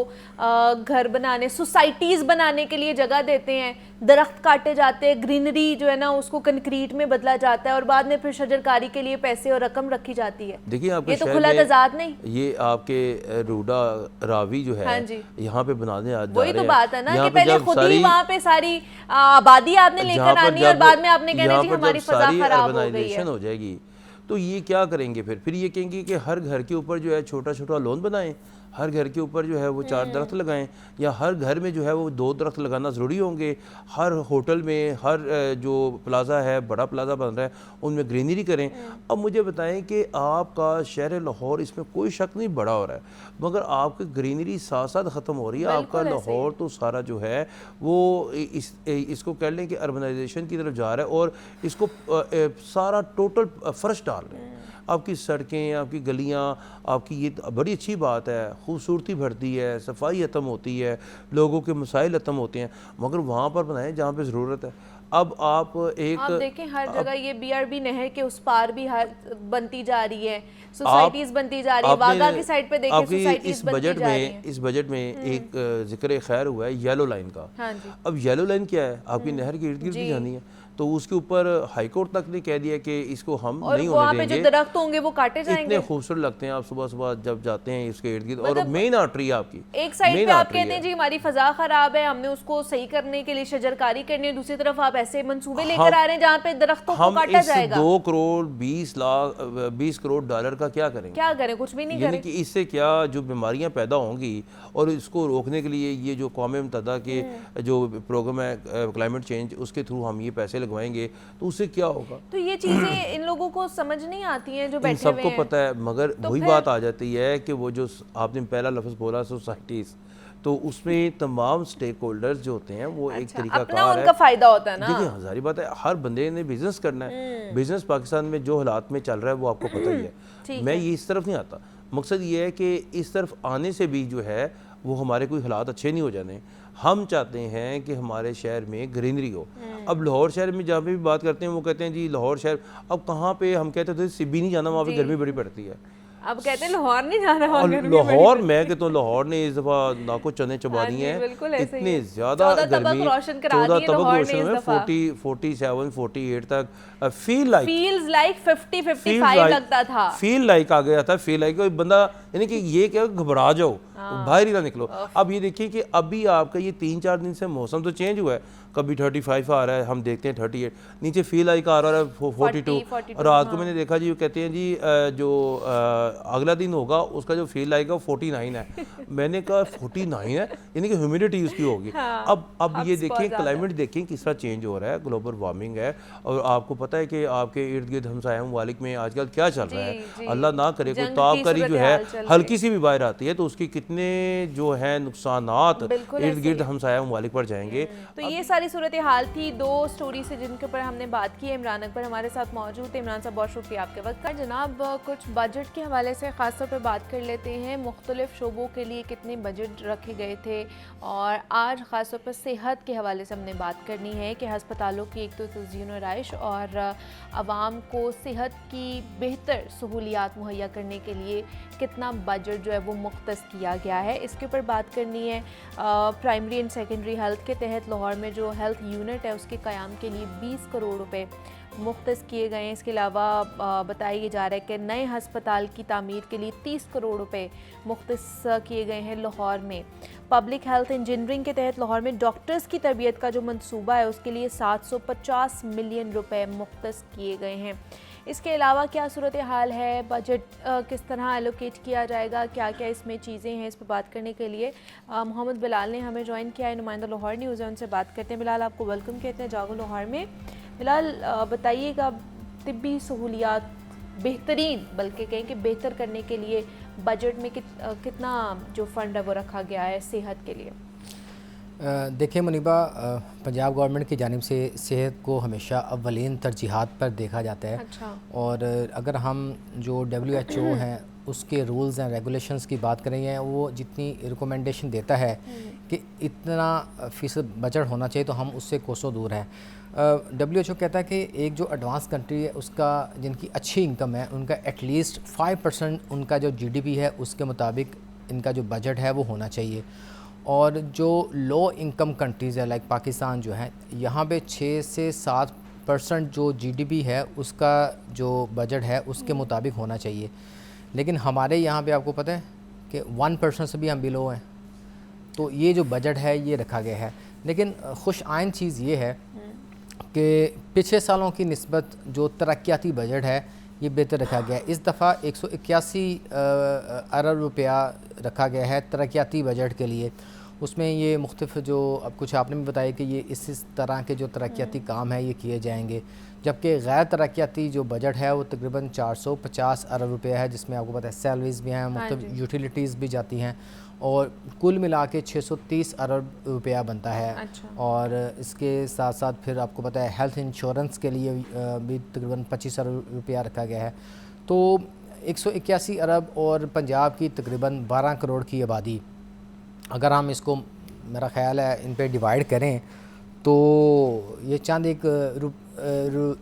घर बनाने, सोसाइटीज बनाने के लिए जगह देते हैं, दरख्त काटे जाते हैं, ग्रीनरी जो है ना उसको कंक्रीट में बदला जाता है और बाद में फिर शजरकारी के लिए पैसे और रकम रखी जाती है। देखिए आपके ये तो खुला तजाद नहीं, ये आपके रूडा रावी जो है यहाँ पे बनाने जा रहे हैं। वही तो बात है ना कि पहले खुद ही वहाँ पे सारी आबादी आपने लेकर आनी और बाद में आपने कहना जी हमारी फजा खराब हो गई है। हो जाएगी तो ये क्या करेंगे फिर ये कहेंगे कि हर घर के ऊपर जो है छोटा छोटा लॉन बनाएं, हर घर के ऊपर जो है वो 4 दरख्त लगाएं, या हर घर में जो है वो 2 दरख्त लगाना ज़रूरी होंगे। हर होटल में, हर जो प्लाज़ा है, बड़ा प्लाज़ा बन रहा है, उनमें ग्रीनरी करें। अब मुझे बताएं कि आपका शहर लाहौर, इसमें कोई शक नहीं बड़ा हो रहा है, मगर आपकी ग्रीनरी साथ साथ ख़त्म हो रही है। आपका लाहौर तो सारा जो है वो इसको कह लें कि अर्बनाइजेशन की तरफ जा रहा है और इसको सारा टोटल फर्श डाल रहे हैं। आपकी सड़कें, आपकी गलियां, आपकी ये बड़ी अच्छी बात है, खूबसूरती बढ़ती है, सफाई ख़त्म होती है, लोगों के मसाइल ख़त्म होते हैं, मगर वहाँ पर बनाएं जहाँ पे ज़रूरत है। अब आप देखें हर जगह ये BRB नहर के उस पार भी बनती जा रही है, सोसाइटीज बनती जा रही है। वागा की साइड पे देखिए सोसाइटीज बनती जा रही हैं। इस बजट में एक जिक्र खैर हुआ है येलो लाइन का। हाँ जी। अब येलो लाइन क्या है? आपकी नहर के इर्द गिर्द भी जानी है, तो उसके ऊपर हाई कोर्ट तक ने कह दिया कि इसको हम नहीं होने देंगे। जो दरख्त होंगे वो काटे जाएंगे। इतने खूबसूरत लगते हैं आप सुबह सुबह जब जाते हैं इसके इर्द गिर्द, और मेन आर्टरी है आपकी। एक साइड पे आप कहते हैं जी हमारी फजा खराब है, हमने उसको सही करने के लिए शजरकारी करनी है, दूसरी तरफ आप ऐसे मंसूबे लेकर आ रहे हैं जहाँ पे दरख्तों को काटा जाएगा। 2 करोड़ 20 करोड़ डॉलर का क्या करेंगे? क्या करें? कुछ भी नहीं करें। कि इससे क्या जो बीमारियां पैदा होंगी, और इसको रोकने के लिए ये जो कौम मुत्तहिदा के जो प्रोग्राम है क्लाइमेट चेंज, उसके थ्रू हम ये पैसे लगवाएंगे, तो उससे क्या होगा? तो ये चीजें इन लोगों को समझ नहीं आती हैं जो बैठे हुए हैं। सबको पता है, मगर तो वही बात आ जाती है कि वो जो आपने पहला लफ्ज़ बोला सोसाइटीज़, तो उसमें तमाम स्टेक होल्डर्स जो होते हैं वो एक तरीका कार है, उनका फायदा होता है ना। देखिए हज़ारी बात है, हर बंदे ने बिजनेस करना है। बिजनेस पाकिस्तान में जो हालात में चल रहा है वो आपको पता ही है। मैं ये इस तरफ नहीं आता, मकसद ये है कि इस तरफ आने से भी जो है वो हमारे कोई हालात अच्छे नहीं हो जाने। हम चाहते हैं कि हमारे शहर में ग्रीनरी हो। अब लाहौर शहर में जहाँ पे भी बात करते हैं वो कहते हैं जी लाहौर शहर, अब कहाँ पे हम कहते थे सिब्बी नहीं जाना, वहाँ पे गर्मी बड़ी पड़ती है। अब कहते हैं लाहौर नहीं जाना, लाहौर मैं कहता हूँ लाहौर ने इस दफा नाको चने चबा दी हैं, इतने ज्यादा गर्मी, 14 तबक रोशन है, 47 48 तक फील लाइक 50-55 लगता था, फील लाइक आ गया था। फील लाइक बंदा यानी कि ये क्या घबरा जाओ, बाहर ही ना निकलो। अब ये देखिए कि अभी आपका ये 3-4 दिन से मौसम तो चेंज हुआ है, कभी 35 आ रहा है, हम देखते हैं 38, नीचे फील लाइक आ रहा है 42। रात को मैंने देखा जी, वो कहते हैं जी जो अगला दिन होगा उसका जो फील लाइक है वो 49 है। मैंने कहा 49 है, यानी कि ह्यूमिडिटी उसकी होगी। अब ये देखें क्लाइमेट देखें किस तरह चेंज हो रहा है, ग्लोबल वार्मिंग है। और आपको पता है कि आपके इर्द गिर्द हमसाया ममालिक में आजकल क्या चल रहा है, अल्लाह ना करे कोई ताबकारी जो है हल्की सी भी बाहर आती है तो उसकी कितने जो है नुकसानात इर्द गिर्द हमसाया ममालिक पर जाएंगे। तो ये सारी सूरत हाल थी 2 स्टोरी से जिनके ऊपर हमने बात की है। इमरान अकबर हमारे साथ मौजूद थे। इमरान साहब बहुत शुक्रिया आपके वक्त का। जनाब कुछ बजट के हवाले से ख़ासतौर पर बात कर लेते हैं, मुख्तलिफ शोबों के लिए कितने बजट रखे गए थे, और आज ख़ासतौर पर सेहत के हवाले से हमने बात करनी है कि हस्पतालों की एक तो तज़यीन व राइश और आवाम को सेहत की बेहतर सहूलियात मुहैया करने के लिए कितना बजट जो है वो मुख्तस किया गया है, इसके ऊपर बात करनी है। प्राइमरी एंड सेकेंडरी हेल्थ के तहत लाहौर में जो हेल्थ यूनिट है उसके क़याम के लिए 20 करोड़ रुपए मुख्तस किए गए हैं। इसके अलावा बताया जा रहा है कि नए हस्पताल की तामीर के लिए 30 करोड़ रुपए मुख्तस किए गए हैं लाहौर में। पब्लिक हेल्थ इंजीनियरिंग के तहत लाहौर में डॉक्टर्स की तरबियत का जो मंसूबा है उसके लिए 750 मिलियन रुपए मुख्तस किए गए हैं। इसके अलावा क्या सूरत हाल है, बजट किस तरह एलोकेट किया जाएगा, क्या क्या इसमें चीज़ें हैं, इस पर बात करने के लिए मोहम्मद बिलाल ने हमें ज्वाइन किया है, नुमाइंदा लाहौर न्यूज़ है, उनसे बात करते हैं। बिलाल, आपको वेलकम कहते हैं जागो लाहौर में। बिलाल, बताइएगा तिब्बी सहूलियात बेहतरीन, बल्कि कहें कि बेहतर करने के लिए बजट में कितना जो फ़ंड है वो रखा गया है सेहत के लिए? देखिए मुनीबा, पंजाब गवर्नमेंट की जानिब से सेहत को हमेशा अव्वलीन तरजीहात पर देखा जाता है। अच्छा। और अगर हम जो WHO हैं उसके रूल्स एंड रेगुलेशंस की बात करें, वो जितनी रिकमेंडेशन देता है कि इतना फ़ीसद बजट होना चाहिए, तो हम उससे कोसों दूर हैं। WHO कहता है कि एक जो एडवांस कंट्री है उसका, जिनकी अच्छी इनकम है, उनका एटलीस्ट 5% उनका जो GDP है उसके मुताबिक इनका जो बजट है वो होना चाहिए। और जो लो इनकम कंट्रीज़ है लाइक पाकिस्तान जो है, यहाँ पे 6 से 7% जो GDP है उसका जो बजट है उसके मुताबिक होना चाहिए। लेकिन हमारे यहाँ पे आपको पता है कि 1% से भी हम बिलो हैं। तो ये जो बजट है ये रखा गया है। लेकिन खुश आइन चीज़ ये है कि पिछले सालों की निस्बत जो तरक्याती बजट है ये बेहतर रखा गया है। इस दफ़ा 181 अरब रुपया रखा गया है तरक्याती बजट के लिए। उसमें ये मुख्तलिफ जो अब कुछ आपने भी बताया कि ये इस तरह के जो तरक्याती काम है ये किए जाएंगे, जबकि गैर तरक्याती जो बजट है वो तकरीबन 450 अरब रुपया है, जिसमें आपको पता है सैलरीज़ भी हैं, मुख्तलिफ यूटिलिटीज़ भी जाती हैं, और कुल मिला के 630 अरब रुपया बनता है। अच्छा। और इसके साथ साथ फिर आपको पता है हेल्थ इंश्योरेंस के लिए भी तकरीबन 25 अरब रुपया रखा गया है। तो 181 अरब और पंजाब की तकरीबन 12 करोड़ की आबादी, अगर हम इसको मेरा ख़्याल है इन पे डिवाइड करें तो ये चंद एक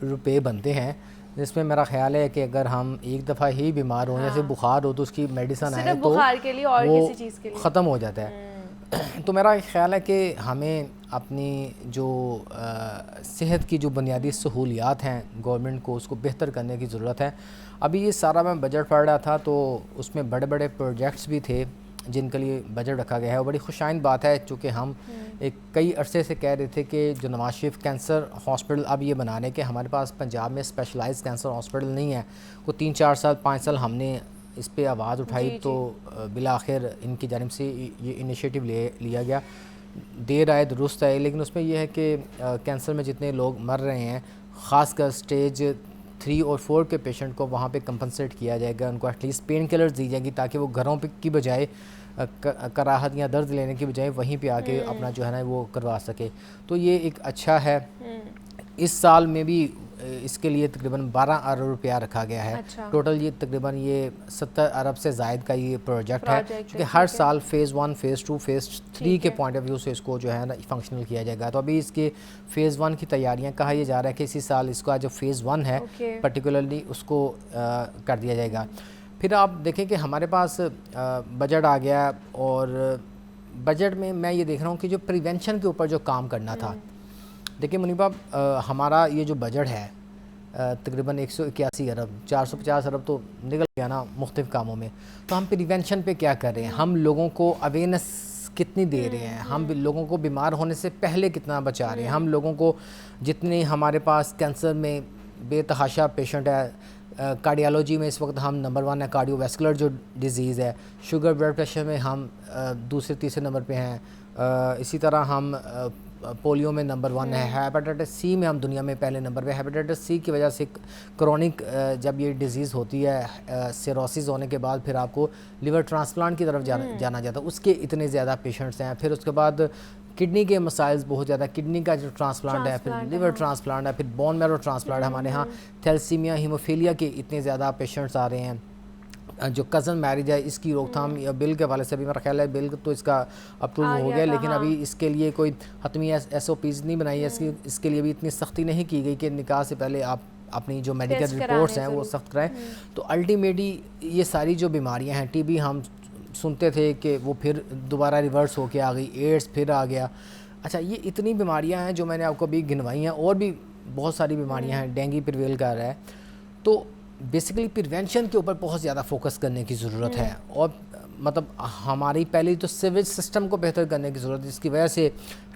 रुपए बनते हैं, जिसमें मेरा ख्याल है कि अगर हम एक दफ़ा ही बीमार हों, जैसे बुखार हो तो उसकी मेडिसिन आए तो बुखार के लिए और वो किसी चीज़ के लिए ख़त्म हो जाता है। तो मेरा ख्याल है कि हमें अपनी जो सेहत की जो बुनियादी सहूलियात हैं गवर्नमेंट को उसको बेहतर करने की ज़रूरत है। अभी ये सारा मैं बजट पढ़ रहा था तो उसमें बड़े बड़े प्रोजेक्ट्स भी थे जिनके लिए बजट रखा गया है। और बड़ी खुशाइन बात है, चूँकि हम एक कई अरसे से कह रहे थे कि जो नवाज शरीफ कैंसर हॉस्पिटल अब ये बनाने के, हमारे पास पंजाब में स्पेशलाइज्ड कैंसर हॉस्पिटल नहीं है। को 3-4 साल 5 साल हमने इस पे आवाज़ उठाई तो बिला आखिर इनकी जानिब से ये इनिशिएटिव लिया गया। देर आए दुरुस्त आए, लेकिन उसमें यह है कि कैंसर में जितने लोग मर रहे हैं, ख़ासकर स्टेज 3 और 4 के पेशेंट को वहाँ पे कंपनसेट किया जाएगा, उनको एटलीस्ट पेन किलर्स दी जाएगी ताकि वो घरों पे की बजाय कराहत या दर्द लेने की बजाय वहीं पे आके अपना जो है ना वो करवा सके। तो ये एक अच्छा है। इस साल में भी इसके लिए तकरीबन 12 अरब रुपया रखा गया है। अच्छा। टोटल ये तकरीबन ये 70 अरब से ज़ायद का ये प्रोजेक्ट है, क्योंकि हर साल फ़ेज़ 1, फ़ेज़ 2, फ़ेज़ 3 के पॉइंट ऑफ व्यू से इसको जो है ना फंक्शनल किया जाएगा। तो अभी इसके फ़ेज़ 1 की तैयारियां, कहा यह जा रहा है कि इसी साल इसका जो फ़ेज़ 1 है पर्टिकुलरली उसको कर दिया जाएगा। फिर आप देखें कि हमारे पास बजट आ गया और बजट में मैं ये देख रहा हूँ कि जो प्रिवेंशन के ऊपर जो काम करना था, देखिए मुनीबा, हमारा ये जो बजट है तकरीबन 181 अरब, 450 अरब तो निकल गया ना मुख्तलिफ कामों में। तो हम प्रिवेंशन पे क्या कर रहे हैं, हम लोगों को अवेयरनेस कितनी दे रहे हैं, हम लोगों को बीमार होने से पहले कितना बचा रहे हैं, हम लोगों को जितने हमारे पास कैंसर में बेतहाशा पेशेंट है, कार्डियोलॉजी में इस वक्त हम नंबर 1 है, कार्डियोवैस्कुलर जो डिज़ीज़ है, शुगर ब्लड प्रेशर में हम दूसरे तीसरे नंबर पे हैं, इसी तरह हम पोलियो में नंबर 1 है, हेपेटाइटिस सी में हम दुनिया में पहले नंबर पे। हेपेटाइटिस सी की वजह से क्रॉनिक जब ये डिज़ीज़ होती है, सिरोसिस होने के बाद फिर आपको लिवर ट्रांसप्लांट की तरफ जाना जाता है, उसके इतने ज़्यादा पेशेंट्स हैं। फिर उसके बाद किडनी के मसाइल्स बहुत ज़्यादा, किडनी का जो ट्रांसप्लांट है, फिर लिवर ट्रांसप्लांट है, फिर बोन मैरो ट्रांसप्लांट है, हमारे यहाँ थैलेसीमिया, हीमोफीलिया के इतने ज़्यादा पेशेंट्स आ रहे हैं। जो कज़न मैरिज है इसकी रोकथाम या बिल के हवाले से भी मेरा ख्याल है बिल तो इसका अप्रूव हो गया, लेकिन अभी इसके लिए कोई हतमी SOPs नहीं बनाई है, इसके लिए भी इतनी सख्ती नहीं की गई कि निकाह से पहले आप अपनी जो मेडिकल रिपोर्ट्स हैं वो सख्त कराएं। तो अल्टीमेटली ये सारी जो बीमारियां हैं, TB हम सुनते थे कि वो फिर दोबारा रिवर्स होके आ गई, एड्स फिर आ गया। अच्छा, ये इतनी बीमारियां हैं जो मैंने आपको अभी गिनवाई हैं, और भी बहुत सारी बीमारियां हैं, डेंगू प्रिवेल कर रहा है। तो बेसिकली प्रिवेंशन के ऊपर बहुत ज़्यादा फोकस करने की ज़रूरत है, और मतलब हमारी पहले तो सिविल सिस्टम को बेहतर करने की ज़रूरत है, जिसकी वजह से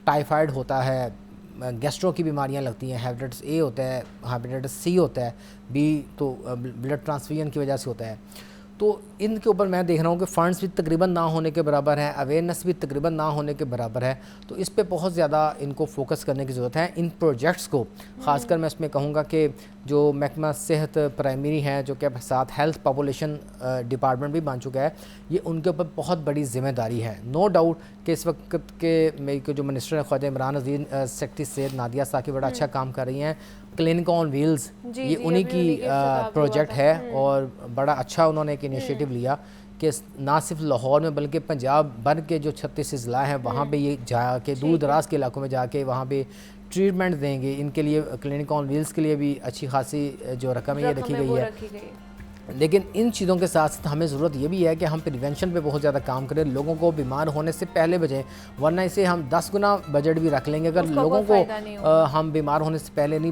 टाइफाइड होता है, गैस्ट्रो की बीमारियां लगती हैं, हेपेटाइटिस ए होता है, हेपेटाइटिस सी होता है, बी तो ब्लड ट्रांसफ्यूजन की वजह से होता है। तो इनके ऊपर मैं देख रहा हूँ कि फ़ंड्स भी तकरीबन ना होने के बराबर है, अवेयरनेस भी तकरीबन ना होने के बराबर है। तो इस पे बहुत ज़्यादा इनको फोकस करने की ज़रूरत है। इन प्रोजेक्ट्स को ख़ासकर मैं इसमें कहूँगा कि जो महकमा सेहत प्राइमरी है, जो कि साथ हेल्थ पॉपुलेशन डिपार्टमेंट भी बन चुका है, ये उनके ऊपर बहुत बड़ी ज़िम्मेदारी है। नो डाउट कि इस वक्त के मेरी जो मिनिस्टर है ख्वाजा इमरान नज़ीर, सेक्रेटरी सेहत नादिया साकी बड़ा अच्छा काम कर रही हैं। क्लिनिक ऑन व्हील्स ये उन्हीं की प्रोजेक्ट है और बड़ा अच्छा उन्होंने एक इनिशिएटिव लिया कि ना सिर्फ लाहौर में बल्कि पंजाब भर के जो 36 अजला हैं वहाँ पे ये जाके दूर दराज के इलाकों में जाके वहाँ पे ट्रीटमेंट देंगे। इनके लिए क्लिनिक ऑन व्हील्स के लिए भी अच्छी खासी जो रकम है ये रखी गई है। लेकिन इन चीज़ों के साथ साथ हमें ज़रूरत ये भी है कि हम प्रिवेंशन पे बहुत ज़्यादा काम करें, लोगों को बीमार होने से पहले बचें, वरना इसे हम 10 गुना बजट भी रख लेंगे, अगर लोगों को हम बीमार होने से पहले नहीं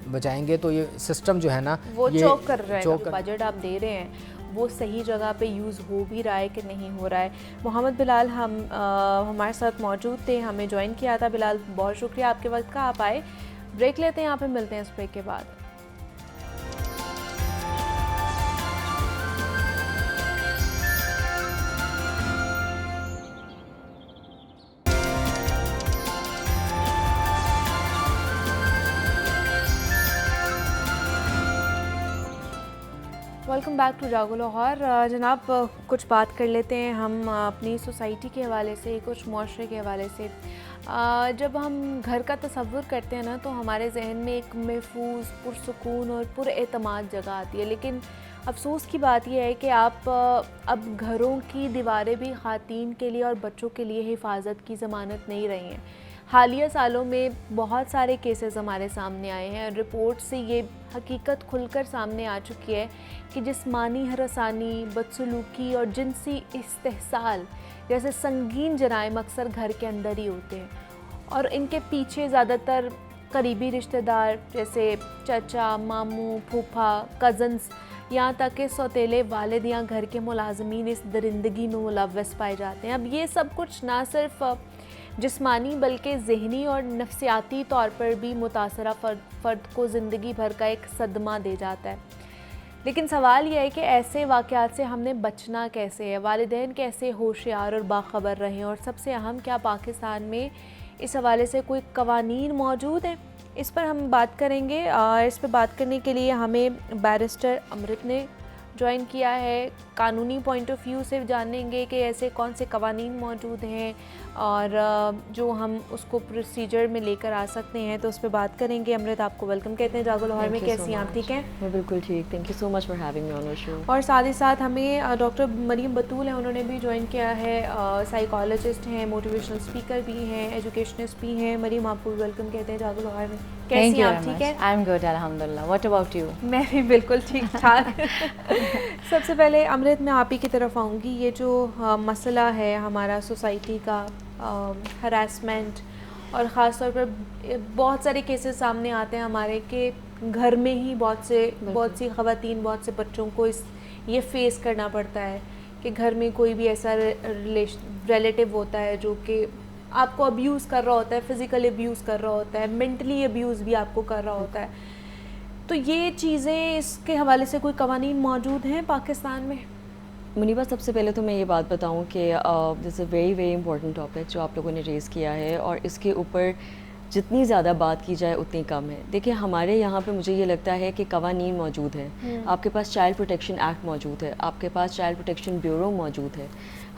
बचाएंगे तो ये सिस्टम जो है ना वो चौक कर रहा है। बजट आप दे रहे हैं वो सही जगह पे यूज़ हो भी रहा है कि नहीं हो रहा है। मोहम्मद बिलाल हमारे साथ मौजूद थे, हमें ज्वाइन किया था। बिलाल, बहुत शुक्रिया आपके वक्त का, आप आए। ब्रेक लेते हैं, यहाँ पे मिलते हैं इस ब्रेक के बाद। वेलकम बैक टू जागो लाहौर। जनाब, कुछ बात कर लेते हैं हम अपनी सोसाइटी के हवाले से, कुछ मुआशरे के हवाले से। जब हम घर का तसव्वुर करते हैं ना तो हमारे जहन में एक महफूज, पुरसुकून और पुरएतमाद जगह आती है। लेकिन अफसोस की बात यह है कि आप अब घरों की दीवारें भी ख़ातीन के लिए और बच्चों के लिए हिफाजत की ज़मानत नहीं रही हैं। हालिया सालों में बहुत सारे केसेस हमारे सामने आए हैं। रिपोर्ट से ये हकीकत खुलकर सामने आ चुकी है कि जिस्मानी हरासानी, बदसलूकी और जिनसी इस्तेहसाल जैसे संगीन जराइम अक्सर घर के अंदर ही होते हैं और इनके पीछे ज़्यादातर करीबी रिश्तेदार जैसे चाचा, मामू, फूफा, कज़न्स, यहाँ तक कि सौतेले वालिद या घर के मुलाजमीन इस दरिंदगी में मुलव्वस पाए जाते हैं। अब ये सब कुछ ना सिर्फ जिस्मानी बल्कि ज़हनी और नफ्सियाती तौर पर भी मुतासरा फ़र्द को ज़िंदगी भर का एक सदमा दे जाता है। लेकिन सवाल यह है कि ऐसे वाक़यात से हमने बचना कैसे है, वालिदैन कैसे होशियार और बाखबर रहें, और सबसे अहम, क्या पाकिस्तान में इस हवाले से कोई कवानीन मौजूद हैं? इस पर हम बात करेंगे। इस पर बात करने के लिए हमें बैरिस्टर अमृत ने ज्वाइन किया है। कानूनी पॉइंट ऑफ व्यू से जानेंगे कि ऐसे कौन से कवानीन मौजूद हैं और जो हम उसको प्रोसीजर में लेकर आ सकते हैं, तो उस पर बात करेंगे। अमृत, आपको वेलकम कहते हैं जागो लाहौर में। कैसी हैं आप? ठीक हैं? मैं बिल्कुल ठीक, thank you so much for having me on your show. और साथ ही साथ हमें डॉक्टर मरियम बतूल हैं, उन्होंने भी ज्वाइन किया है। साइकोलॉजिस्ट हैं, मोटिवेशनल स्पीकर भी हैं, एजुकेशनिस्ट भी हैं। मरियम, आपको वेलकम कहते हैं जागो लाहौर में। कैसी हैं आप? ठीक है, आई एम गुड अल्हम्दुलिल्लाह। What about you? मैं भी बिल्कुल ठीक ठाक। सबसे पहले अमृत, मैं आप ही की तरफ आऊँगी। ये जो मसला है हमारा सोसाइटी का, हरासमेंट, और ख़ास तौर पर बहुत सारे केसेस सामने आते हैं हमारे कि घर में ही बहुत सी ख़वातीन, बहुत से बच्चों को ये फेस करना पड़ता है कि घर में कोई भी ऐसा रिलेटिव होता है जो कि आपको अब्यूज़ कर रहा होता है, फ़िज़िकली अब्यूज़ कर रहा होता है, मेंटली अब्यूज़ भी आपको कर रहा होता है। तो ये चीज़ें, इसके हवाले से कोई कवानीन मौजूद हैं पाकिस्तान में? मुनीबा, सबसे पहले तो मैं ये बात बताऊं कि this is very very important topic जो आप लोगों ने रेज़ किया है, और इसके ऊपर जितनी ज़्यादा बात की जाए उतनी कम है। देखिए, हमारे यहाँ पे मुझे ये लगता है कि कवानीन मौजूद है। आपके पास चाइल्ड प्रोटेक्शन एक्ट मौजूद है, आपके पास चाइल्ड प्रोटेक्शन ब्यूरो मौजूद है,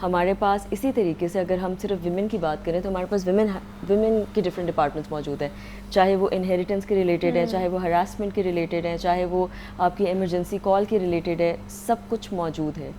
हमारे पास इसी तरीके से अगर हम सिर्फ विमेन की बात करें तो हमारे पास विमेन की डिफरेंट डिपार्टमेंट्स मौजूद हैं, चाहे वो इनहेरिटेंस के रिलेटेड है, चाहे वो हरासमेंट के रिलेटेड है, चाहे वो आपकी इमरजेंसी कॉल के रिलेटेड है, सब कुछ मौजूद है।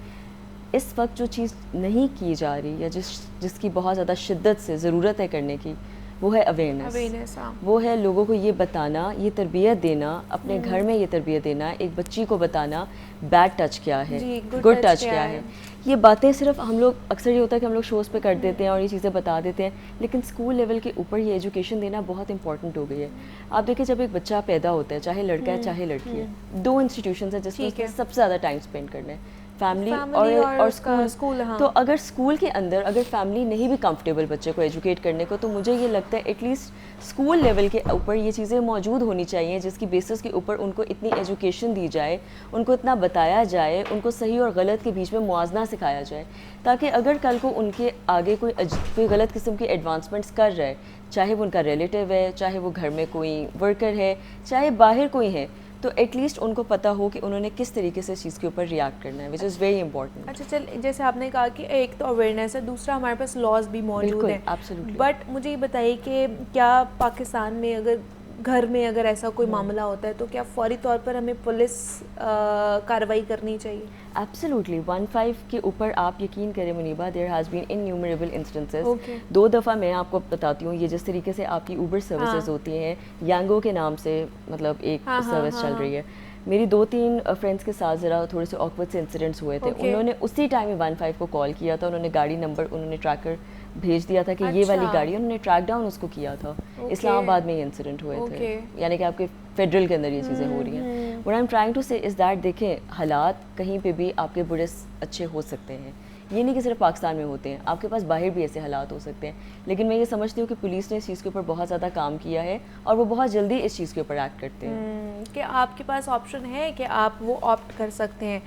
इस वक्त जो चीज़ नहीं की जा रही या जिसकी बहुत ज़्यादा शिद्दत से ज़रूरत है करने की, वो है अवेयरनेस। वो है लोगों को ये बताना, ये तरबियत देना, अपने घर में ये तरबियत देना, एक बच्ची को बताना बैड टच क्या है, गुड टच क्या है। ये बातें सिर्फ हम लोग, अक्सर ये होता है कि हम लोग शोज़ पे कर देते हैं और ये चीज़ें बता देते हैं, लेकिन स्कूल लेवल के ऊपर ये एजुकेशन देना बहुत इंपॉर्टेंट हो गई है। आप देखिए, जब एक बच्चा पैदा होता है, चाहे लड़का है चाहे लड़की है, दो इंस्टीट्यूशन है जिसमें सबसे ज़्यादा टाइम स्पेंड करना है, फैमिली और स्कूल। तो अगर स्कूल के अंदर अगर फैमिली नहीं भी कंफर्टेबल बच्चे को एजुकेट करने को, तो मुझे ये लगता है एटलीस्ट स्कूल लेवल के ऊपर ये चीज़ें मौजूद होनी चाहिए, जिसकी बेसिस के ऊपर उनको इतनी एजुकेशन दी जाए, उनको इतना बताया जाए, उनको सही और गलत के बीच में मुआवजा सिखाया जाए, ताकि अगर कल को उनके आगे कोई गलत किस्म की एडवांसमेंट्स कर रहा है, चाहे वो उनका रिलेटिव है, चाहे वो घर में कोई वर्कर है, चाहे बाहर कोई है, तो एटलीस्ट उनको पता हो कि उन्होंने किस तरीके से इस चीज़ के ऊपर रिएक्ट करना है, विच इज़ वेरी इंपॉर्टेंट। अच्छा, चल जैसे आपने कहा कि एक तो अवेयरनेस है, दूसरा हमारे पास लॉज भी मौजूद हैं, एब्सोल्युटली। बट मुझे ये बताइए कि क्या पाकिस्तान में अगर घर में अगर ऐसा कोई मामला होता है तो क्या फौरी तौर पर हमें पुलिस कार्रवाई करनी चाहिए? एब्सोल्युटली 15 के ऊपर आप यकीन करें Muneeba, there has been innumerable instances. 2 दफ़ा मैं आपको बताती हूँ, ये जिस तरीके से आपकी ऊबर सर्विसेज होती हैं, यांगो के नाम से मतलब एक सर्विस चल रही है। मेरी 2-3 फ्रेंड्स के साथ ज़रा थोड़े से ऑकवर्ड से इंसिडेंट्स हुए थे। उन्होंने उसी टाइम में 15 को कॉल किया था, उन्होंने गाड़ी नंबर उन्होंने ट्रैकर भेज दिया था कि ये वाली गाड़ी, उन्होंने ट्रैक डाउन उसको किया था। इस्लामाबाद में ये इंसिडेंट हुए थे, यानी कि आपके फेडरल के अंदर ये चीज़ें हो रही हैं। What I am trying to say is that देखें, हालात कहीं पे भी आपके बड़े अच्छे हो सकते हैं, ये नहीं कि सिर्फ पाकिस्तान में होते हैं, आपके पास बाहर भी ऐसे हालात हो सकते हैं। लेकिन मैं ये समझती हूँ कि पुलिस ने इस चीज़ के ऊपर बहुत ज़्यादा काम किया है और वो बहुत जल्दी इस चीज़ के ऊपर एक्ट करते हैं। कि आपके पास ऑप्शन है कि आप वो ऑप्ट कर सकते हैं।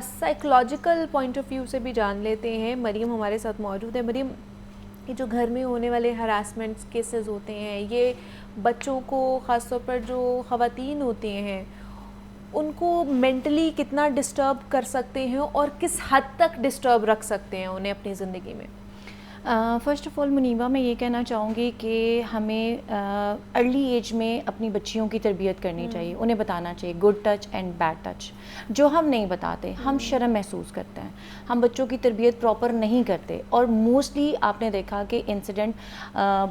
साइकोलॉजिकल पॉइंट ऑफ व्यू से भी जान लेते हैं, मरीम हमारे साथ मौजूद है। मरीम, ये जो घर में होने वाले हरासमेंट केसेस होते हैं, ये बच्चों को ख़ासतौर पर जो ख़वातीन होती हैं उनको मेंटली कितना डिस्टर्ब कर सकते हैं और किस हद तक डिस्टर्ब रख सकते हैं उन्हें अपनी ज़िंदगी में? फ़र्स्ट ऑफ़ ऑल मुनीबा, मैं ये कहना चाहूँगी कि हमें अर्ली एज में अपनी बच्चियों की तरबियत करनी चाहिए, उन्हें बताना चाहिए good touch and bad touch. जो हम नहीं बताते, हम शर्म महसूस करते हैं, हम बच्चों की तरबियत प्रॉपर नहीं करते, और मोस्टली आपने देखा कि इंसिडेंट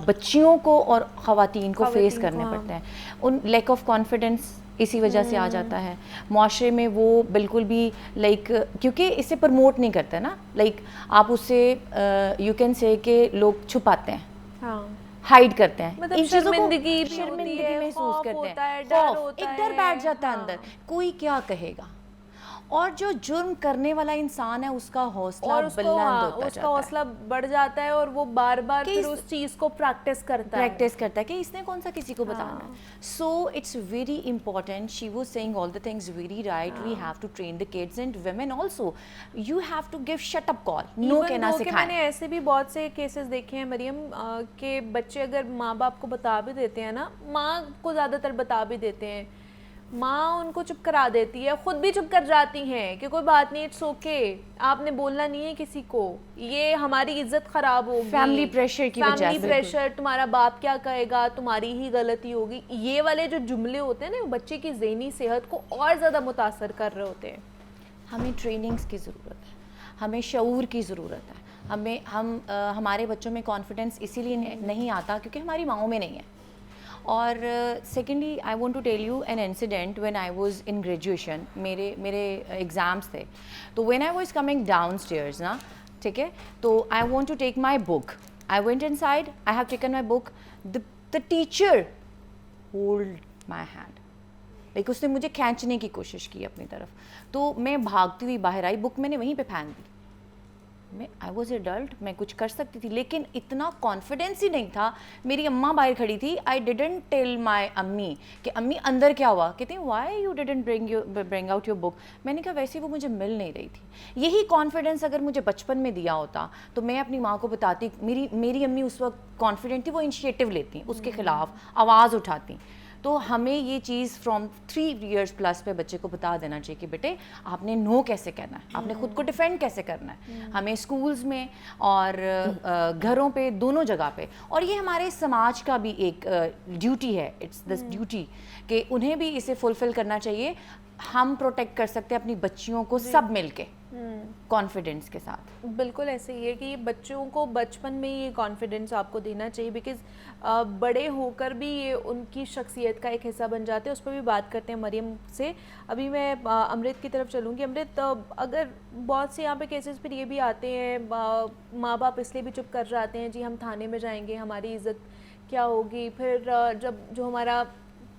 बच्चियों को और ख़वातीन को फेस करने पड़ते हैं। उन लैक ऑफ कॉन्फिडेंस इसी वजह से आ जाता है माशरे में, वो बिल्कुल भी क्योंकि इसे प्रमोट नहीं करते ना, आप उससे यू कैन से कि लोग छुपाते हैं, हाइड करते हैं, मतलब इन चीज़ों को शर्मिंदगी महसूस करते हैं, एक डर बैठ जाता है अंदर, कोई क्या कहेगा। और जो जुर्म करने वाला इंसान है उसका हौसला बुलंद होता उसका हौसला बढ़ जाता है और वो बार बार फिर उस चीज़ को प्रैक्टिस करता है कि इसने कौन सा किसी को बताना है। So it's very important, she was saying all the things very right, we have to train the kids and women also, you have to give shut up call, no कहना सिखाएं। मैंने ऐसे भी बहुत से केसेस देखे हैं मरियम के बच्चे अगर माँ बाप को बता भी देते हैं ना, माँ को ज़्यादातर बता भी देते हैं, माँ उनको चुप करा देती है, खुद भी चुप कर जाती हैं कि कोई बात नहीं, इट्स ओके, आपने बोलना नहीं है किसी को, ये हमारी इज्जत खराब होगी, फैमिली प्रेशर की वजह से, फैमिली प्रेशर, तुम्हारा बाप क्या कहेगा, तुम्हारी ही गलती होगी। ये वाले जो जुमले होते हैं ना, वो बच्चे की ज़हनी सेहत को और ज़्यादा मुतासर कर रहे होते हैं। हमें ट्रेनिंग्स की ज़रूरत है, हमें शऊर की ज़रूरत है, हमारे बच्चों में कॉन्फिडेंस इसीलिए नहीं आता क्योंकि हमारी माँओं में नहीं है। और secondly I want to tell you an incident when I was in graduation, मेरे एग्ज़ाम्स थे, तो when I was coming downstairs ना, ठीक है, तो I want to take my book, I went inside, I have taken my book, the teacher hold my hand, उसने मुझे खींचने की कोशिश की अपनी तरफ, तो मैं भागती हुई बाहर आई, बुक मैंने वहीं पे फेंक दी। आई वॉज एडल्ट, मैं कुछ कर सकती थी, लेकिन इतना कॉन्फिडेंस ही नहीं था। मेरी अम्मा बाहर खड़ी थी, आई डिडंट टेल माई अम्मी कि अम्मी अंदर क्या हुआ, कहती हैं why you didn't bring out your book. मैंने कहा वैसे वो मुझे मिल नहीं रही थी। यही कॉन्फिडेंस अगर मुझे बचपन में दिया होता तो मैं अपनी माँ को बताती, मेरी अम्मी उस वक्त कॉन्फिडेंट थी, वो इनिशिएटिव लेती, उसके खिलाफ आवाज़ उठाती। तो हमें ये चीज़ फ्रॉम 3 years प्लस पे बच्चे को बता देना चाहिए कि बेटे आपने नो कैसे करना है, आपने खुद को डिफेंड कैसे करना है। हमें स्कूल्स में और घरों पे, दोनों जगह पे, और ये हमारे समाज का भी एक ड्यूटी है, इट्स द ड्यूटी कि उन्हें भी इसे फुलफिल करना चाहिए। हम प्रोटेक्ट कर सकते हैं अपनी बच्चियों को सब मिलके कॉन्फिडेंस के साथ। बिल्कुल ऐसे ही है कि बच्चों को बचपन में ये कॉन्फिडेंस आपको देना चाहिए, बिकॉज बड़े होकर भी ये उनकी शख्सियत का एक हिस्सा बन जाते हैं। उस पर भी बात करते हैं मरियम से। अभी मैं अमृत की तरफ चलूँगी। अमृत, अगर बहुत से यहाँ पे केसेस फिर ये भी आते हैं, माँ बाप इसलिए भी चुप कर जाते हैं, जी हम थाने में जाएंगे, हमारी इज़्ज़त क्या होगी, फिर जब जो हमारा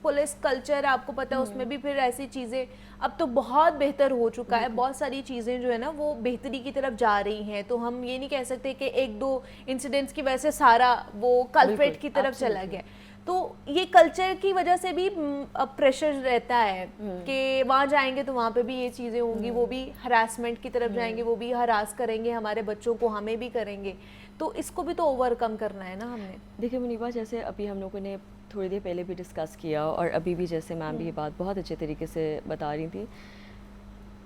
पुलिस कल्चर आपको पता है उसमें भी फिर ऐसी चीज़ें अब तो बहुत बेहतर हो चुका है, बहुत सारी चीज़ें जो है ना वो बेहतरी की तरफ जा रही हैं, तो हम ये नहीं कह सकते कि एक दो इंसिडेंट्स की वजह से सारा वो कल्प्रेट की तरफ चला गया। तो ये कल्चर की वजह से भी प्रेशर रहता है कि वहाँ जाएंगे तो वहाँ पे भी ये चीज़ें होंगी, वो भी हरासमेंट की तरफ जाएंगे, वो भी हरास करेंगे हमारे बच्चों को, हमें भी करेंगे, तो इसको भी तो ओवरकम करना है ना हमने। देखिए मुनीबा, जैसे अभी हम लोगों ने थोड़ी देर पहले भी डिस्कस किया और अभी भी जैसे मैम भी ये बात बहुत अच्छे तरीके से बता रही थी,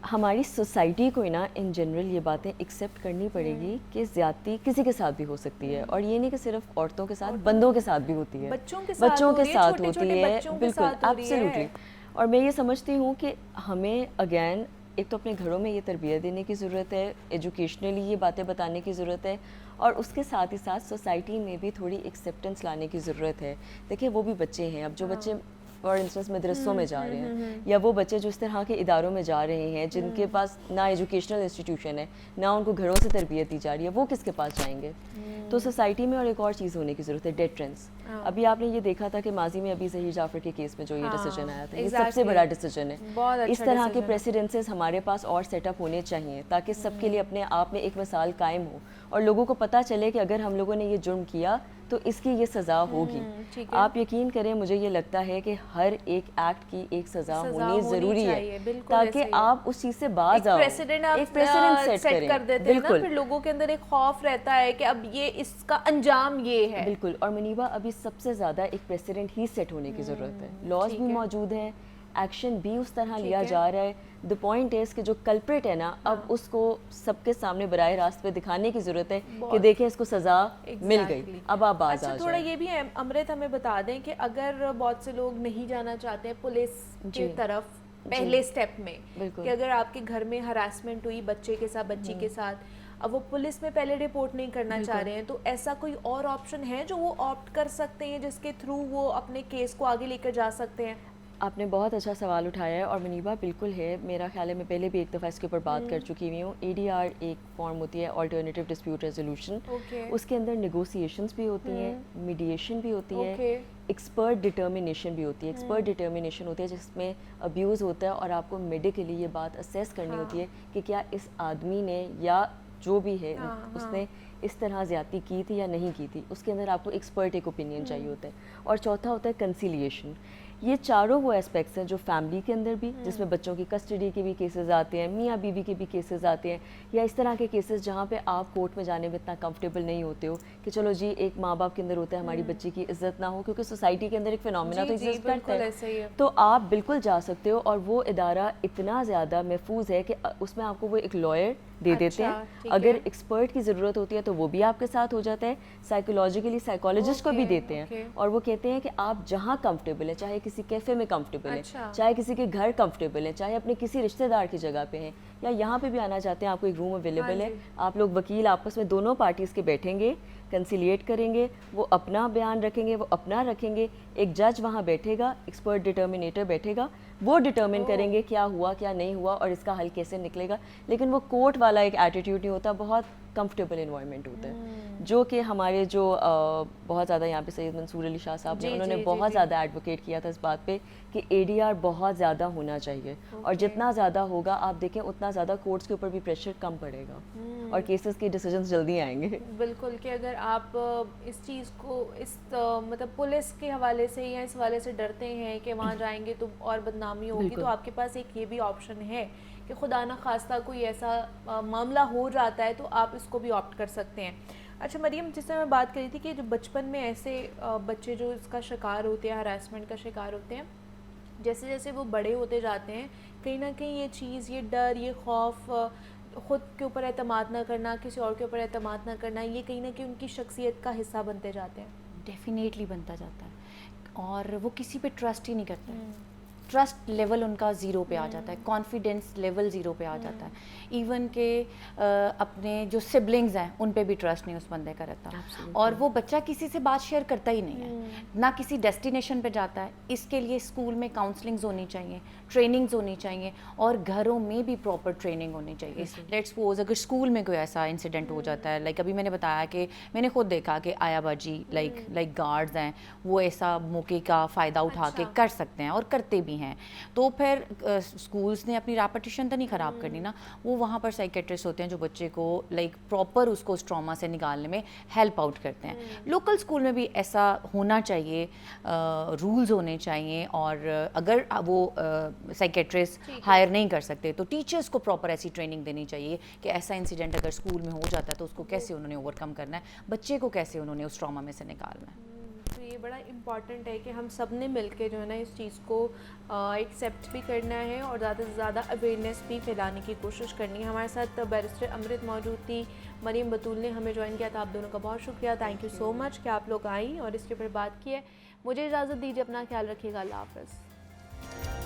हमारी सोसाइटी को ना इन जनरल ये बातें एक्सेप्ट करनी पड़ेगी कि ज़्यादती किसी के साथ भी हो सकती है, और ये नहीं कि सिर्फ औरतों के साथ, बंदों के साथ भी होती है, बच्चों के साथ होती है, बिल्कुल एब्सोल्युटली। और मैं ये समझती हूँ कि हमें अगेन एक तो अपने घरों में ये तरबियत देने की ज़रूरत है, एजुकेशनली ये बातें बताने की ज़रूरत है, और उसके साथ ही साथ सोसाइटी में भी थोड़ी एक्सेप्टेंस लाने की ज़रूरत है। देखिए वो भी बच्चे हैं, अब जो बच्चे फॉर इंस्टेंस मदरसों में जा रहे हैं, या वो बच्चे जो इस तरह के इदारों में जा रहे हैं जिनके पास ना एजुकेशनल इंस्टीट्यूशन है, ना उनको घरों से तरबियत दी जा रही है, वो किसके पास जाएंगे? तो सोसाइटी में और एक और चीज़ होने की ज़रूरत है, डेटरेंस। अभी आपने ये देखा था कि माजी में अभी ज़हीर जाफ़र के केस में जो ये डिसीजन आया था, ये सबसे बड़ा डिसीजन है। इस तरह के प्रेसिडेंसेस हमारे पास और सेटअप होने चाहिए ताकि सबके लिए अपने आप में एक मिसाल कायम हो और लोगों को पता चले कि अगर हम लोगों ने ये जुर्म किया तो इसकी ये सज़ा होगी। आप यकीन करें, मुझे ये लगता है कि हर एक एक्ट की एक सज़ा होनी ज़रूरी है ताकि आप उस चीज़ से बाज आओ, एक प्रेसिडेंट सेट कर देते हैं ना, फिर लोगों के अंदर एक खौफ रहता है कि अब ये इसका अंजाम ये है। बिल्कुल। और मुनीबा, अभी सबसे ज़्यादा एक प्रेसिडेंट ही सेट होने की ज़रूरत है। लॉज भी मौजूद हैं, एक्शन भी उस तरह लिया जा रहा है। द पॉइंट इज़ कि जो कल्प्रेट है ना, अब उसको सबके सामने बराह रास्त पे दिखाने की ज़रूरत है कि देखें इसको सज़ा मिल गई, अब आप बाज आ जाएं। थोड़ा ये भी है अमृत, हमें बता दें कि अगर बहुत से लोग नहीं जाना चाहते हैं पुलिस की तरफ पहले स्टेप में, कि अगर आपके घर में हरासमेंट हुई बच्चे के साथ, बच्ची के साथ, अब वो पुलिस में पहले रिपोर्ट नहीं करना चाह रहे हैं, तो ऐसा कोई और ऑप्शन है जो वो ऑप्ट कर सकते हैं जिसके थ्रू वो अपने केस को आगे लेकर जा सकते हैं? आपने बहुत अच्छा सवाल उठाया है और मुनीबा बिल्कुल है। मेरा ख्याल है मैं पहले भी एक दफ़ा इसके ऊपर बात कर चुकी हुई हूँ। ADR एक फॉर्म होती है, अल्टरनेटिव डिस्प्यूट रेजोल्यूशन। उसके अंदर नेगोशिएशंस भी होती हैं, मीडिएशन भी होती है, एक्सपर्ट डिटर्मिनेशन भी होती है। एक्सपर्ट डिटर्मिनेशन होती है जिसमें अब्यूज़ होता है और आपको मेडिकली ये बात असेस करनी होती है कि क्या इस आदमी ने या जो भी है उसने इस तरह ज़्यादती की थी या नहीं की थी। उसके अंदर आपको एक्सपर्ट एक ओपिनियन चाहिए होता है। और चौथा होता है कंसिलिएशन। ये चारों वो एस्पेक्ट्स हैं जो फैमिली के अंदर भी, जिसमें बच्चों की कस्टडी के भी केसेस आते हैं, मियाँ बीवी के भी केसेस आते हैं, या इस तरह के केसेस जहाँ पे आप कोर्ट में जाने में इतना कंफर्टेबल नहीं होते हो कि चलो जी एक माँ बाप के अंदर होता है हमारी बच्ची की इज्जत ना हो, क्योंकि सोसाइटी के अंदर एक फिनोमिना तो एग्जिस्ट करता है। तो आप बिल्कुल जा सकते हो और वो इदारा इतना ज़्यादा महफूज है कि उसमें आपको वो एक लॉयर दे देते हैं। अगर एक्सपर्ट की ज़रूरत होती है तो वो भी आपके साथ हो जाता है, साइकोलॉजिकली साइकोलॉजिस्ट को भी देते हैं, और वो कहते हैं कि आप जहाँ कंफर्टेबल है, चाहे किसी कैफ़े में कंफर्टेबल है, चाहे किसी के घर कंफर्टेबल है, चाहे अपने किसी रिश्तेदार की जगह पे हैं, या यहाँ पे भी आना चाहते हैं, आपको एक रूम अवेलेबल है, आप लोग वकील आपस में दोनों पार्टीज़ के बैठेंगे, कंसिलिएट करेंगे, वो अपना बयान रखेंगे, वो अपना रखेंगे, एक जज वहाँ बैठेगा, एक्सपर्ट डिटर्मिनेटर बैठेगा, वो डिटर्मिन करेंगे क्या हुआ क्या नहीं हुआ और इसका हल कैसे निकलेगा। लेकिन वो कोर्ट वाला एक एटीट्यूड नहीं होता, बहुत कंफर्टेबल इन्वायरमेंट होता है, जो कि हमारे जो बहुत ज़्यादा यहाँ पे सैयद मंसूर अली शाह साहब ने उन्होंने बहुत ज़्यादा एडवोकेट किया था इस बात पे कि ADR बहुत ज़्यादा होना चाहिए, और जितना ज़्यादा होगा आप देखें उतना ज़्यादा कोर्ट्स के ऊपर भी प्रेशर कम पड़ेगा और केसेस के डिसीजंस जल्दी आएंगे। बिल्कुल, कि अगर आप इस चीज़ को इस मतलब पुलिस के हवाले से या इस हवाले से डरते हैं कि वहाँ जाएंगे तो और बदनामी होगी, तो आपके पास एक ये भी ऑप्शन है कि खुदा न खास्ता कोई ऐसा मामला हो जाता है तो आप इसको भी ऑप्ट कर सकते हैं। अच्छा मरियम, जिससे मैं बात करी थी कि जो बचपन में ऐसे बच्चे जो इसका शिकार होते हैं, हरासमेंट का शिकार होते हैं, जैसे जैसे वो बड़े होते जाते हैं, कहीं ना कहीं ये चीज़, ये डर, ये खौफ, ख़ुद के ऊपर एतमाद ना करना, किसी और के ऊपर एतमाद ना करना, ये कहीं ना कहीं उनकी शख्सियत का हिस्सा बनते जाते हैं। डेफिनेटली बनता जाता है, और वो किसी पे ट्रस्ट ही नहीं करते। ट्रस्ट लेवल उनका ज़ीरो पे आ जाता है, कॉन्फिडेंस लेवल ज़ीरो पे आ जाता है। इवन के अपने जो सिबलिंग्स हैं उन पे भी ट्रस्ट नहीं उस बंदे का रहता, और वो बच्चा किसी से बात शेयर करता ही नहीं है, ना किसी डेस्टिनेशन पे जाता है। इसके लिए स्कूल में काउंसलिंग्स होनी चाहिए, ट्रेनिंग्स होनी चाहिए, और घरों में भी प्रॉपर ट्रेनिंग होनी चाहिए। लेट्स सपोज अगर स्कूल में कोई ऐसा इंसिडेंट हो जाता है, लाइक अभी मैंने बताया कि मैंने खुद देखा कि आयाबाजी लाइक गार्ड्स हैं, वो ऐसा मौके का फ़ायदा उठा के कर सकते हैं और करते भी हैं। तो फिर स्कूल्स ने अपनी रेपुटेशन तो नहीं ख़राब करनी ना, वो वहाँ पर साइकेट्रिस्ट होते हैं जो बच्चे को लाइक प्रॉपर उसको उस ट्रॉमा से निकालने में हेल्प आउट करते हैं। लोकल स्कूल में भी ऐसा होना चाहिए, रूल्स होने चाहिए, और अगर वो साइकेट्रिस्ट हायर नहीं कर सकते तो टीचर्स को प्रॉपर ऐसी ट्रेनिंग देनी चाहिए कि ऐसा इंसिडेंट अगर स्कूल में हो जाता है तो उसको कैसे उन्होंने ओवरकम करना है, बच्चे को कैसे उन्होंने उस ट्रॉमा में से निकालना है। तो ये बड़ा इम्पॉर्टेंट है कि हम सब ने मिल के जो है ना इस चीज़ को एक्सेप्ट भी करना है और ज़्यादा से ज़्यादा अवेयरनेस भी फैलाने की कोशिश करनी है। हमारे साथ बैरिस्टर अमृत मौजूद थी, मरीम बतूल ने हमें ज्वाइन किया था। आप दोनों का बहुत शुक्रिया, थैंक यू सो मच कि आप लोग आई और इसके ऊपर बात की है। मुझे इजाज़त दीजिए, अपना ख्याल रखिएगा, अल्लाह हाफ़िज़।